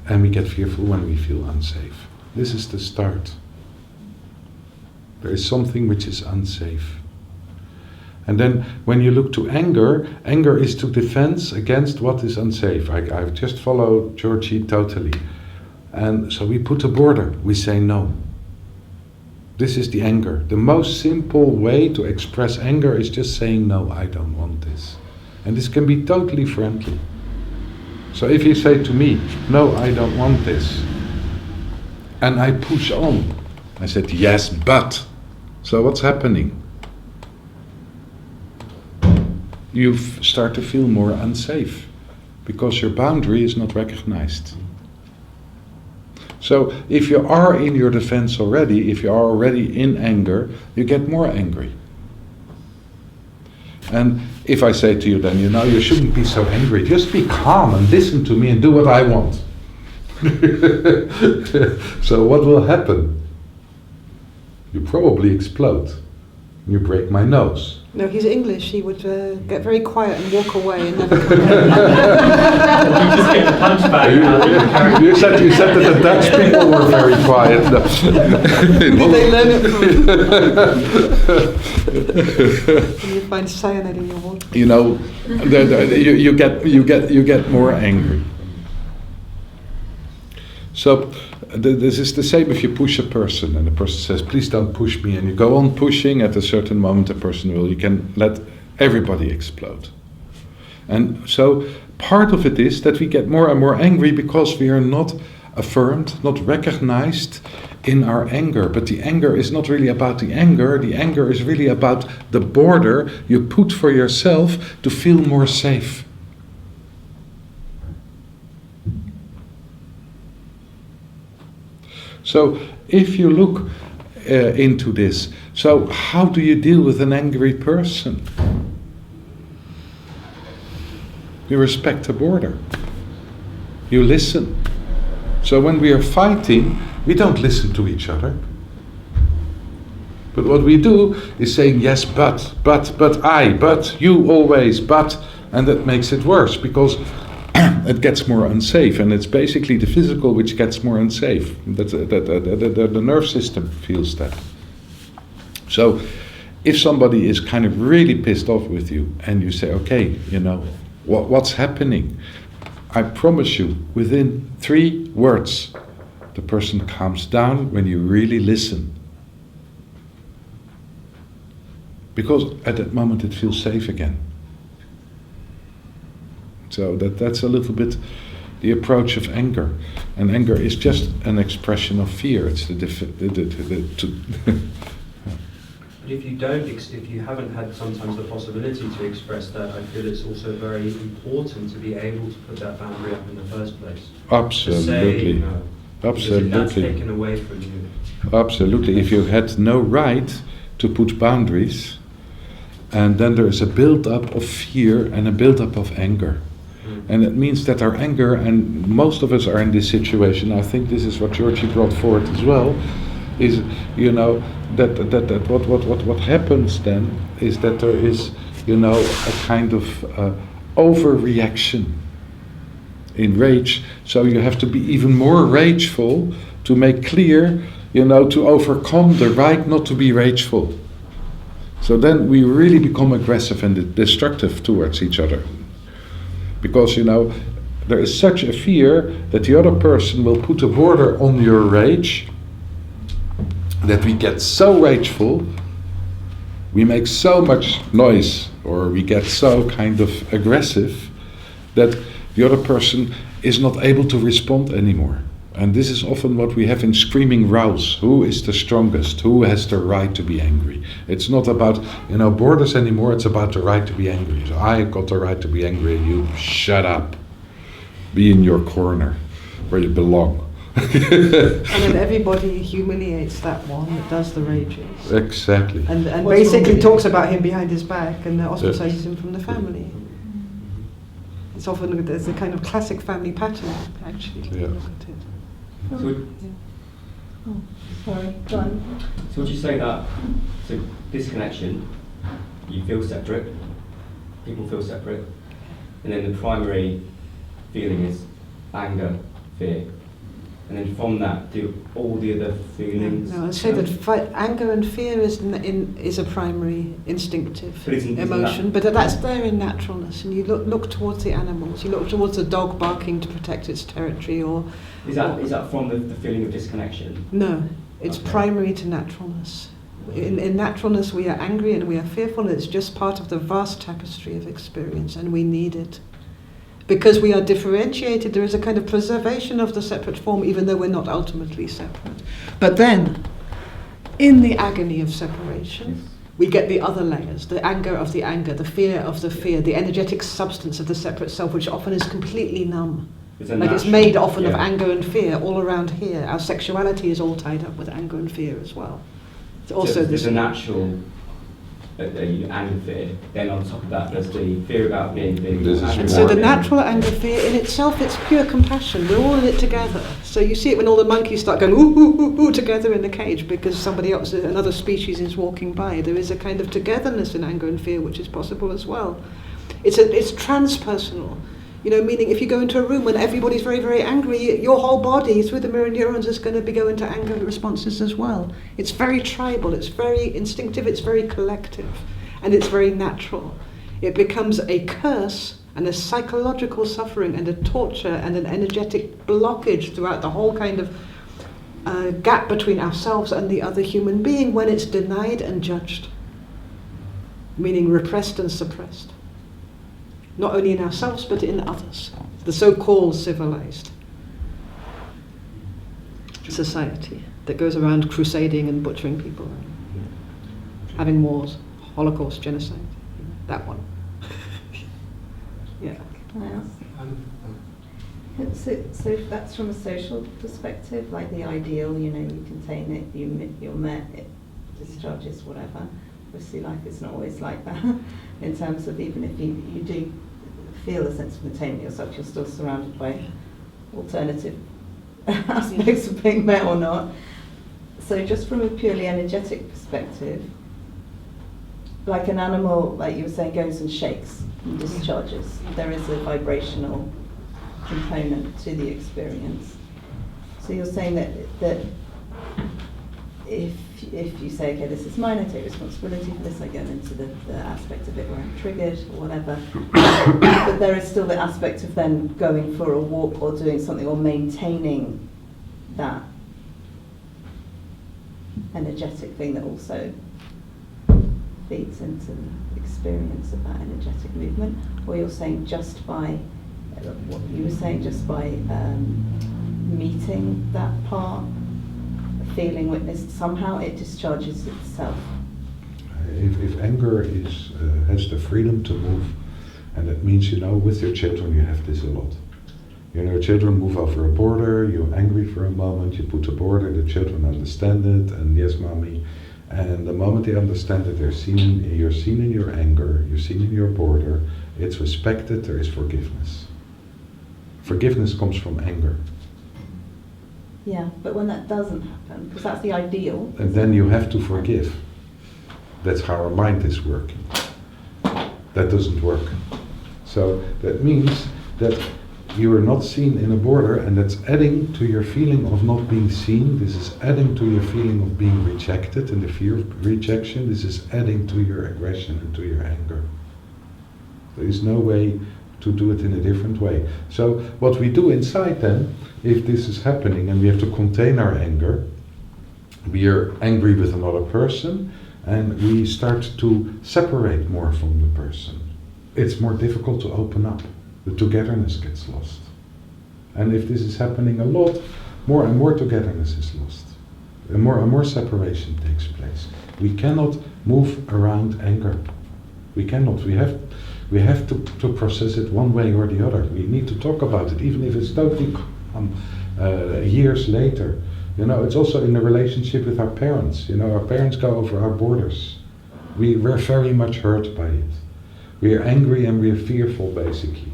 And we get fearful when we feel unsafe. This is the start. There is something which is unsafe. And then when you look to anger, anger is to defense against what is unsafe. I've just followed Georgi totally. And so we put a border, we say no. This is the anger. The most simple way to express anger is just saying no, I don't want this. And this can be totally friendly. So if you say to me, no, I don't want this, and I push on, I said, yes, but. So what's happening? You start to feel more unsafe because your boundary is not recognized. So if you are in your defense already, if you are already in anger, you get more angry. And if I say to you then, you shouldn't be so angry, just be calm and listen to me and do what I want. So what will happen? You probably explode. You break my nose. No, he's English. He would get very quiet and walk away and never come back. You just get the punch back. You said that the Dutch people were very quiet. Did they learn it from? You find cyanide in your water. You get more angry. So this is the same if you push a person and the person says, please don't push me, and you go on pushing. At a certain moment the person will, you can let everybody explode. And so part of it is that we get more and more angry because we are not affirmed, not recognized in our anger. But the anger is not really about the anger is really about the border you put for yourself to feel more safe. So if you look into this, so how do you deal with an angry person? You respect the border. You listen. So when we are fighting, we don't listen to each other. But what we do is saying, yes, but I, but you always, but, and that makes it worse because it gets more unsafe, and it's basically the physical which gets more unsafe. The nerve system feels that. So if somebody is kind of really pissed off with you and you say, okay, what's happening? I promise you, within 3 words, the person calms down when you really listen. Because at that moment it feels safe again. So that's a little bit the approach of anger, and anger is just an expression of fear. It's But if you haven't had sometimes the possibility to express that, I feel it's also very important to be able to put that boundary up in the first place. Absolutely. To say no. Absolutely. Because if that's taken away from you. Absolutely. If you had no right to put boundaries, and then there is a build-up of fear and a build-up of anger. And it means that our anger, and most of us are in this situation, I think this is what Georgi brought forward as well, is, you know, that what happens then is that there is, you know, a kind of overreaction in rage. So you have to be even more rageful to make clear, you know, to overcome the right not to be rageful. So then we really become aggressive and destructive towards each other. Because, you know, there is such a fear that the other person will put a border on your rage, that we get so rageful, we make so much noise, or we get so kind of aggressive, that the other person is not able to respond anymore. And this is often what we have in screaming rows. Who is the strongest? Who has the right to be angry? It's not about, you know, borders anymore, it's about the right to be angry. So I got the right to be angry, and you shut up. Be in your corner, where you belong. And then everybody humiliates that one that does the rages. Exactly. And basically talks about him behind his back and ostracizes him from the family. It's often, there's a kind of classic family pattern, actually, when you look at it. Sorry, go on. So would you say that, so disconnection, you feel separate, people feel separate, and then the primary feeling is anger, fear, and then from that do all the other feelings? No, I'd say that anger and fear is a primary instinctive emotion, but that's there in naturalness, and you look towards the animals, you look towards a dog barking to protect its territory, or... Is that from the feeling of disconnection? No, it's primary to naturalness. In naturalness we are angry and we are fearful, and it's just part of the vast tapestry of experience, and we need it. Because we are differentiated, there is a kind of preservation of the separate form, even though we're not ultimately separate. But then, in the agony of separation, we get the other layers, the anger of the anger, the fear of the fear, the energetic substance of the separate self, which often is completely numb. It's made often of anger and fear all around here. Our sexuality is all tied up with anger and fear as well. It's also there's a natural anger, fear. Then on top of that, there's the fear about being and so the natural anger, fear in itself, it's pure compassion. We're all in it together. So you see it when all the monkeys start going ooh, ooh, ooh, ooh together in the cage because somebody else, another species is walking by. There is a kind of togetherness in anger and fear which is possible as well. It's transpersonal. You know, meaning if you go into a room when everybody's very, very angry, your whole body, through the mirror neurons, is going to go into anger responses as well. It's very tribal, it's very instinctive, it's very collective, and it's very natural. It becomes a curse and a psychological suffering and a torture and an energetic blockage throughout the whole kind of gap between ourselves and the other human being when it's denied and judged, meaning repressed and suppressed. Not only in ourselves, but in others. The so-called civilized society that goes around crusading and butchering people, having wars, Holocaust, genocide, that one. Yeah. So that's from a social perspective, like the ideal, you know, you contain it, you're met, it discharges, whatever. Obviously life is not always like that, in terms of even if you do feel a sense of containment yourself, you're still surrounded by alternative aspects of being met or not. So just from a purely energetic perspective, like an animal, like you were saying, goes and shakes and discharges, there is a vibrational component to the experience. So you're saying that if you say, okay, this is mine, I take responsibility for this, I go into the aspect of it where I'm triggered or whatever, but there is still the aspect of then going for a walk or doing something or maintaining that energetic thing that also feeds into the experience of that energetic movement. Or you're saying just by what you were saying, just by meeting that part, feeling witnessed, somehow it discharges itself. If anger is has the freedom to move, and that means, you know, with your children you have this a lot. You know, children move over a border, you're angry for a moment, you put a border, the children understand it, and yes, mommy. And the moment they understand that you're seen in your anger, you're seen in your border, it's respected, there is forgiveness. Forgiveness comes from anger. Yeah, but when that doesn't happen, because that's the ideal. And then you have to forgive. That's how our mind is working. That doesn't work. So that means that you are not seen in a border, and that's adding to your feeling of not being seen. This is adding to your feeling of being rejected and the fear of rejection. This is adding to your aggression and to your anger. There is no way to do it in a different way. So what we do inside then, if this is happening and we have to contain our anger, we are angry with another person and we start to separate more from the person. It's more difficult to open up. The togetherness gets lost. And if this is happening a lot, more and more togetherness is lost. And more separation takes place. We cannot move around anger. We cannot. We have to process it one way or the other. We need to talk about it, even if it's totally years later. You know, it's also in the relationship with our parents. You know, our parents go over our borders. We're very much hurt by it. We are angry and we are fearful, basically.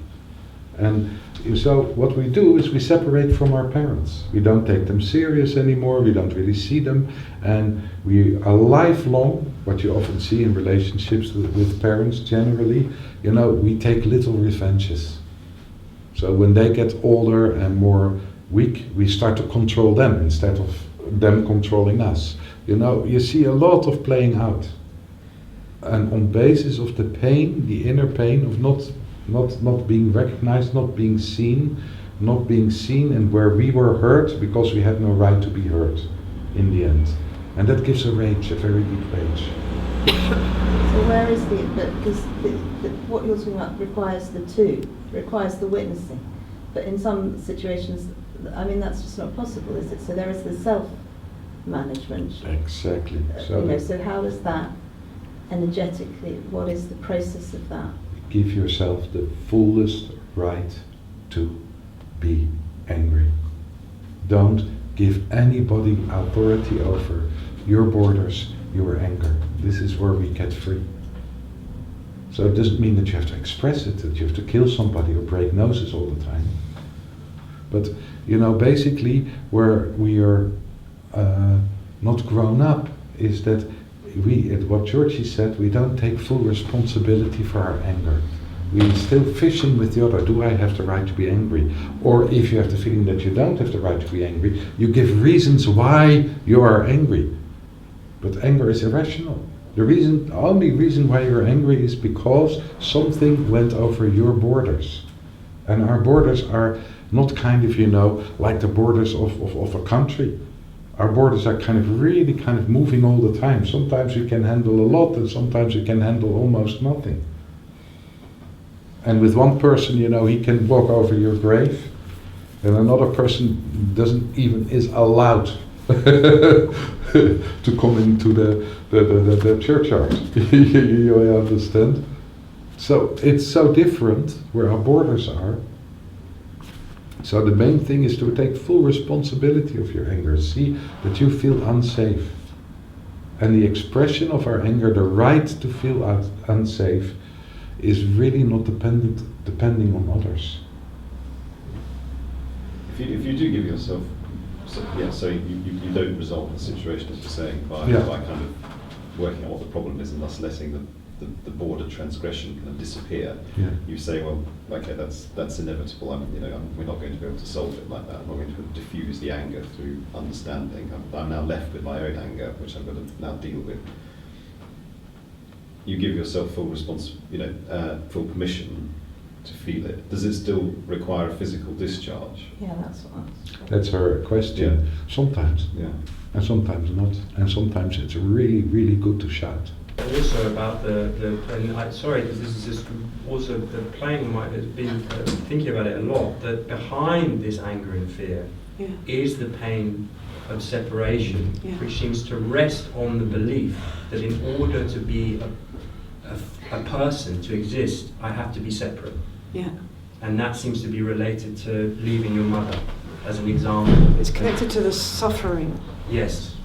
And so what we do is we separate from our parents. We don't take them serious anymore, we don't really see them, and we are lifelong, what you often see in relationships with parents generally, you know, we take little revenges. So when they get older and more weak, we start to control them instead of them controlling us. You know, you see a lot of playing out. And on basis of the pain, the inner pain of not being recognized, not being seen, and where we were hurt because we had no right to be hurt in the end. And that gives a rage, a very deep rage. So where is because what you're talking about requires requires the witnessing. But in some situations, I mean, that's just not possible, is it? So there is the self-management. Exactly. So how does that, energetically, what is the process of that? Give yourself the fullest right to be angry. Don't give anybody authority over your borders, your anger. This is where we get free. So it doesn't mean that you have to express it, that you have to kill somebody or break noses all the time. But, you know, basically where we are not grown up is that what Georgi said, we don't take full responsibility for our anger. We're still fishing with the other. Do I have the right to be angry? Or if you have the feeling that you don't have the right to be angry, you give reasons why you are angry. But anger is irrational. The only reason why you're angry is because something went over your borders. And our borders are not kind of, you know, like the borders of a country. Our borders are really moving all the time. Sometimes you can handle a lot and sometimes you can handle almost nothing. And with one person, you know, he can walk over your grave, and another person is allowed to come into the churchyard. You understand? So it's so different where our borders are. So the main thing is to take full responsibility of your anger. See that you feel unsafe. And the expression of our anger, the right to feel unsafe, is really not depending on others. If you do give yourself, so you don't resolve the situation, as you're saying, by kind of working out what the problem is and thus letting the border transgression kind of disappear. Yeah. You say, well, okay, that's inevitable. We're not going to be able to solve it like that. I'm not going to diffuse the anger through understanding. I'm now left with my own anger, which I've got to now deal with. You give yourself full full permission to feel it. Does it still require a physical discharge? Yeah, that's her question. Yeah. Sometimes. Yeah. And sometimes not. And sometimes it's really, really good to shout. also about sorry, because this is just also the playing might have been thinking about it a lot, that behind this anger and fear is the pain of separation, which seems to rest on the belief that in order to be a person, to exist, I have to be separate. Yeah. And that seems to be related to leaving your mother, as an example. It's connected to the suffering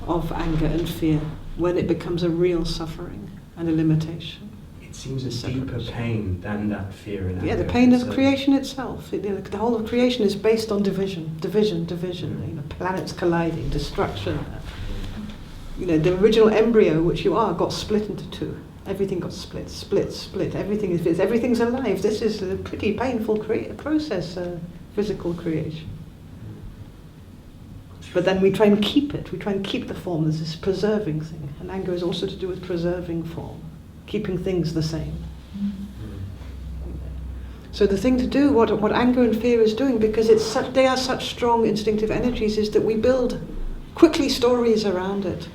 of anger and fear, when it becomes a real suffering and a limitation. It seems a deeper pain than that fear and anger. Yeah, the pain of creation itself. The whole of creation is based on division. You know, planets colliding, destruction. You know, the original embryo, which you are, got split into two. Everything got split. Everything's alive. This is a pretty painful process, physical creation. But then we try and keep it. We try and keep the form. There's this preserving thing. And anger is also to do with preserving form, keeping things the same. So the thing to do, what anger and fear is doing, because they are such strong instinctive energies, is that we build quickly stories around it.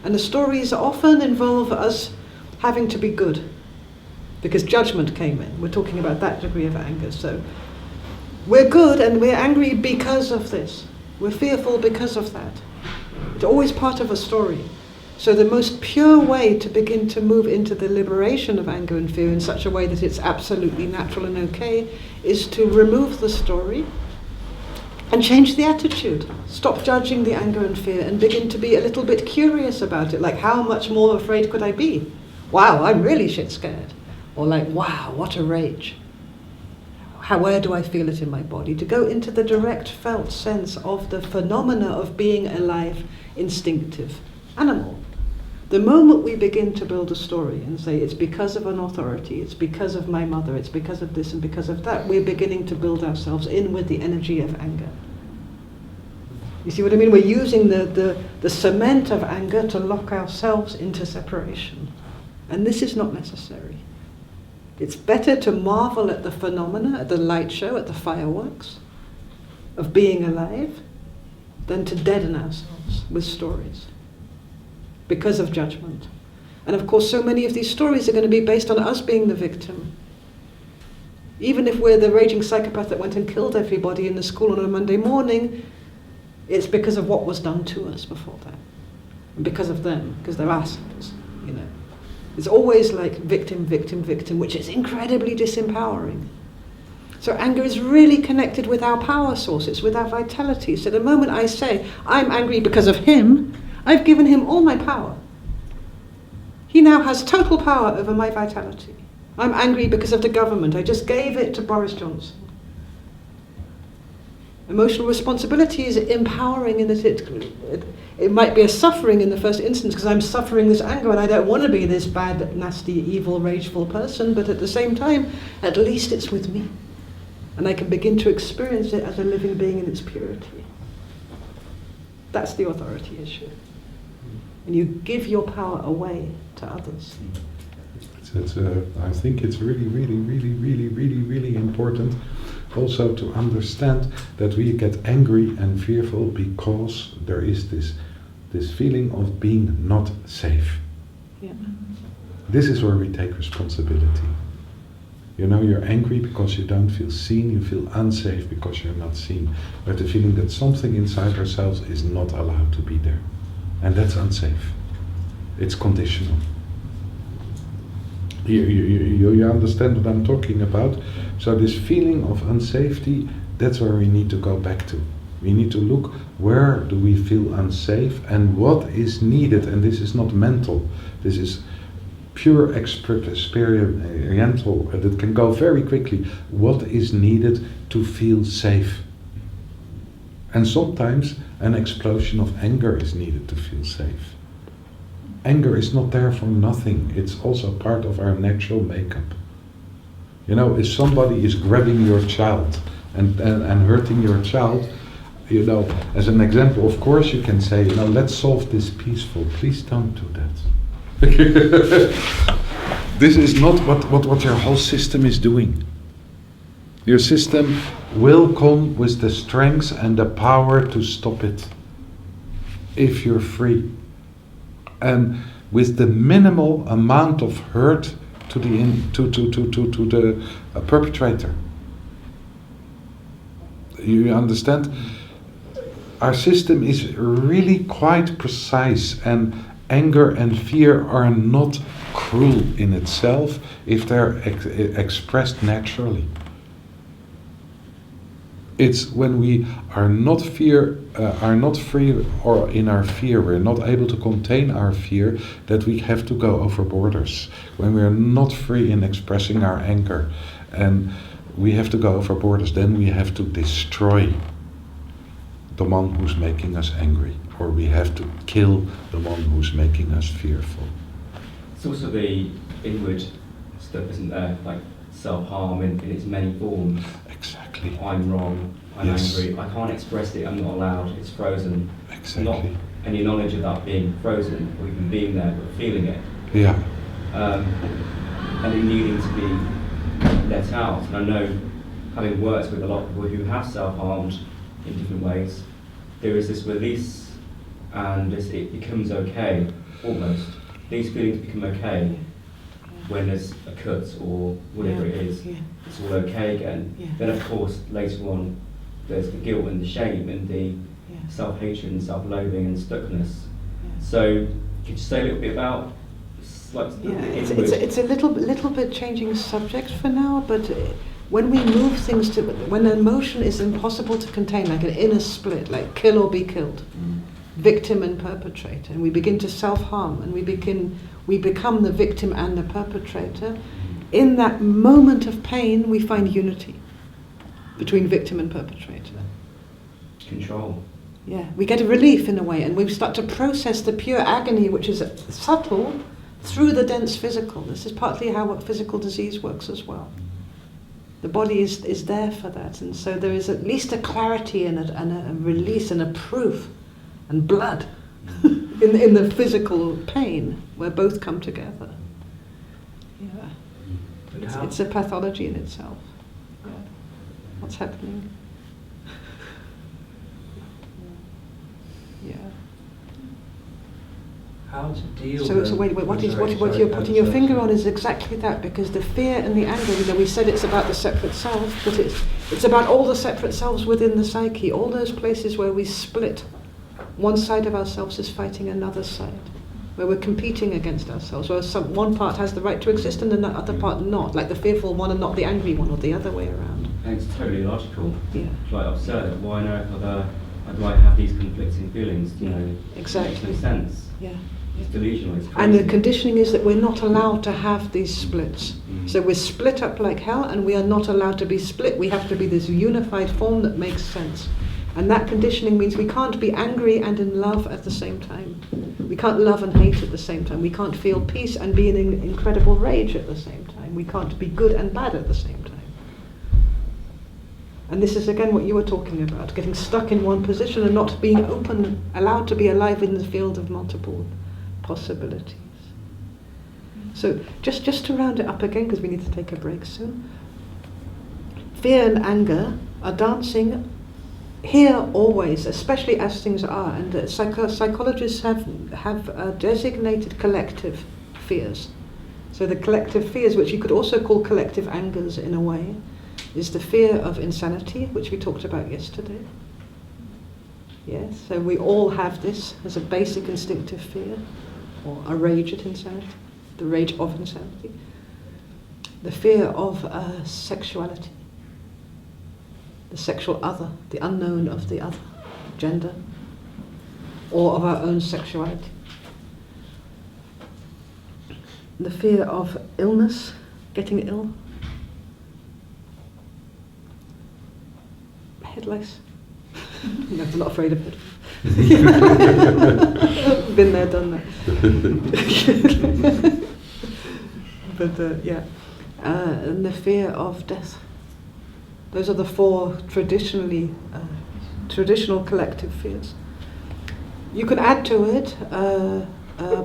And the stories often involve us having to be good, because judgment came in. We're talking about that degree of anger. So we're good and we're angry because of this. We're fearful because of that. It's always part of a story. So the most pure way to begin to move into the liberation of anger and fear in such a way that it's absolutely natural and okay is to remove the story and change the attitude. Stop judging the anger and fear and begin to be a little bit curious about it. Like, how much more afraid could I be? Wow, I'm really shit scared. Or like, wow, what a rage. Where do I feel it in my body? To go into the direct felt sense of the phenomena of being alive, instinctive animal. The moment we begin to build a story and say it's because of an authority, it's because of my mother, it's because of this and because of that, we're beginning to build ourselves in with the energy of anger. You see what I mean? We're using the cement of anger to lock ourselves into separation. And this is not necessary. It's better to marvel at the phenomena, at the light show, at the fireworks of being alive, than to deaden ourselves with stories because of judgment. And of course, so many of these stories are going to be based on us being the victim. Even if we're the raging psychopath that went and killed everybody in the school on a Monday morning, it's because of what was done to us before that. And because of them, because they're assholes, you know. It's always like victim, victim, victim, which is incredibly disempowering. So anger is really connected with our power sources, with our vitality. So the moment I say, I'm angry because of him, I've given him all my power. He now has total power over my vitality. I'm angry because of the government. I just gave it to Boris Johnson. Emotional responsibility is empowering in that it might be a suffering in the first instance because I'm suffering this anger and I don't want to be this bad, nasty, evil, rageful person, but at the same time, at least it's with me. And I can begin to experience it as a living being in its purity. That's the authority issue. And you give your power away to others. I think it's really, really, really, really, really, really important also to understand that we get angry and fearful because there is this feeling of being not safe. Yeah. This is where we take responsibility. You know, you're angry because you don't feel seen, you feel unsafe because you're not seen. But the feeling that something inside ourselves is not allowed to be there. And that's unsafe. It's conditional. You understand what I'm talking about? So this feeling of unsafety, that's where we need to go back to. We need to look, where do we feel unsafe and what is needed? And this is not mental. This is pure experiential. That can go very quickly. What is needed to feel safe? And sometimes an explosion of anger is needed to feel safe. Anger is not there for nothing. It's also part of our natural makeup. You know, if somebody is grabbing your child and hurting your child, you know, as an example, of course you can say, you know, let's solve this peaceful. Please don't do that. This is not what your whole system is doing. Your system will come with the strength and the power to stop it if you're free. And with the minimal amount of hurt to the perpetrator. You understand? Our system is really quite precise, and anger and fear are not cruel in itself if they're expressed naturally. It's when we are not free, or in our fear, we're not able to contain our fear, that we have to go over borders. When we're not free in expressing our anger, and we have to go over borders, then we have to destroy the one who's making us angry, or we have to kill the one who's making us fearful. It's also the inward stuff, isn't there? Like self-harm in its many forms. Exactly. I'm wrong, I'm angry, I can't express it, I'm not allowed, it's frozen. Exactly. Not any knowledge of that being frozen, or even being there, but feeling it. Yeah. And it needing to be let out. And I know, having worked with a lot of people who have self-harmed in different ways, there is this release, and it becomes okay, almost. These feelings become okay when there's a cut or whatever it is. It's all okay again. Then of course later on there's the guilt and the shame and the self-hatred and self-loathing and stuckness. So could you say a little bit about it's a little bit changing subject for now, but when we move things to, when an emotion is impossible to contain, like an inner split, like kill or be killed, victim and perpetrator, and we begin to self-harm, and we become the victim and the perpetrator, in that moment of pain we find unity between victim and perpetrator. Control. Yeah, we get a relief in a way, and we start to process the pure agony, which is subtle, through the dense physical. This is partly how physical disease works as well. The body is there for that, and so there is at least a clarity and a release and a proof and blood in the physical pain, where both come together. Yeah, it's a pathology in itself. Yeah. What's happening? Yeah. How to deal So wait, what you're putting your finger on is exactly that, because the fear and the anger, we said it's about the separate self, but it's about all the separate selves within the psyche, all those places where we split. One side of ourselves is fighting another side, where we're competing against ourselves, where one part has the right to exist and the other part not, like the fearful one and not the angry one, or the other way around. And it's totally logical. Yeah. Like I've said, why on earth do I have these conflicting feelings? Exactly. It makes no sense. Yeah. It's delusional. It's crazy. And the conditioning is that we're not allowed to have these splits. So we're split up like hell, and we are not allowed to be split. We have to be this unified form that makes sense. And that conditioning means we can't be angry and in love at the same time. We can't love and hate at the same time. We can't feel peace and be in incredible rage at the same time. We can't be good and bad at the same time. And this is again what you were talking about, getting stuck in one position and not being open, allowed to be alive in the field of multiple possibilities. So just to round it up again, because we need to take a break soon. Fear and anger are dancing here always, especially as things are, and psychologists have designated collective fears. So the collective fears, which you could also call collective angers in a way, is the fear of insanity, which we talked about yesterday. Yes, so we all have this as a basic instinctive fear, or a rage at insanity, the rage of insanity. The fear of sexuality, the sexual other, the unknown of the other, gender, or of our own sexuality. The fear of illness, getting ill, head lice. No, I'm not afraid of it. Been there, done that. But yeah, and the fear of death. Those are the four traditional collective fears. You can add to it.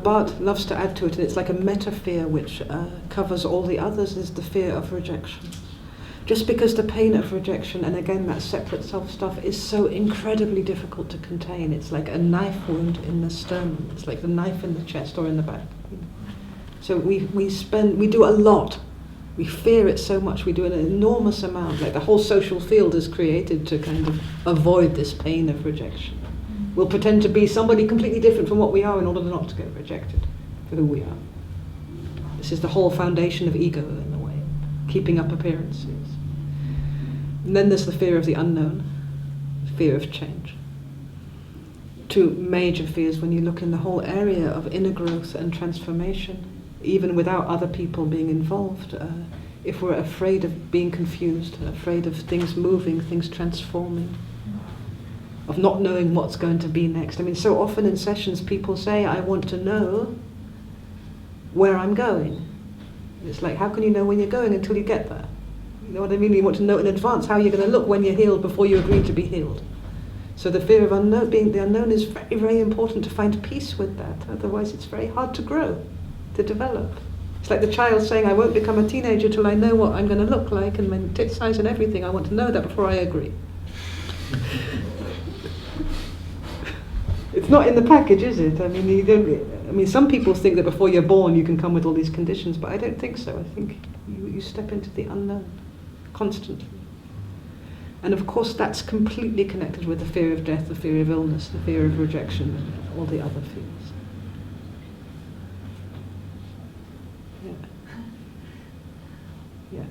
Bart loves to add to it, and it's like a meta fear which covers all the others. Is the fear of rejection. Just because the pain of rejection, and again that separate self stuff, is so incredibly difficult to contain. It's like a knife wound in the sternum. It's like the knife in the chest or in the back. So we do a lot. We fear it so much. We do an enormous amount. Like the whole social field is created to kind of avoid this pain of rejection. We'll pretend to be somebody completely different from what we are in order not to get rejected for who we are. This is the whole foundation of ego in a way, keeping up appearances. And then there's the fear of the unknown, fear of change. Two major fears when you look in the whole area of inner growth and transformation, even without other people being involved. If we're afraid of being confused, afraid of things moving, things transforming, of not knowing what's going to be next. I mean, so often in sessions people say, I want to know where I'm going. It's like, how can you know when you're going until you get there? You know what I mean? You want to know in advance how you're going to look when you're healed before you agree to be healed. So the fear of being the unknown is very, very important to find peace with that. Otherwise it's very hard to grow, to develop. It's like the child saying, I won't become a teenager till I know what I'm going to look like and my tit size and everything. I want to know that before I agree. It's not in the package, is it? I mean, some people think that before you're born you can come with all these conditions, but I don't think so. I think you step into the unknown constantly. And of course that's completely connected with the fear of death, the fear of illness, the fear of rejection, and all the other fears. Yeah.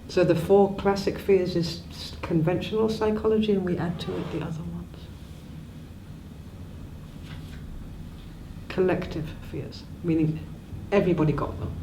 So the 4 classic fears is conventional psychology, and we add to it the other ones. Collective fears, meaning everybody got them.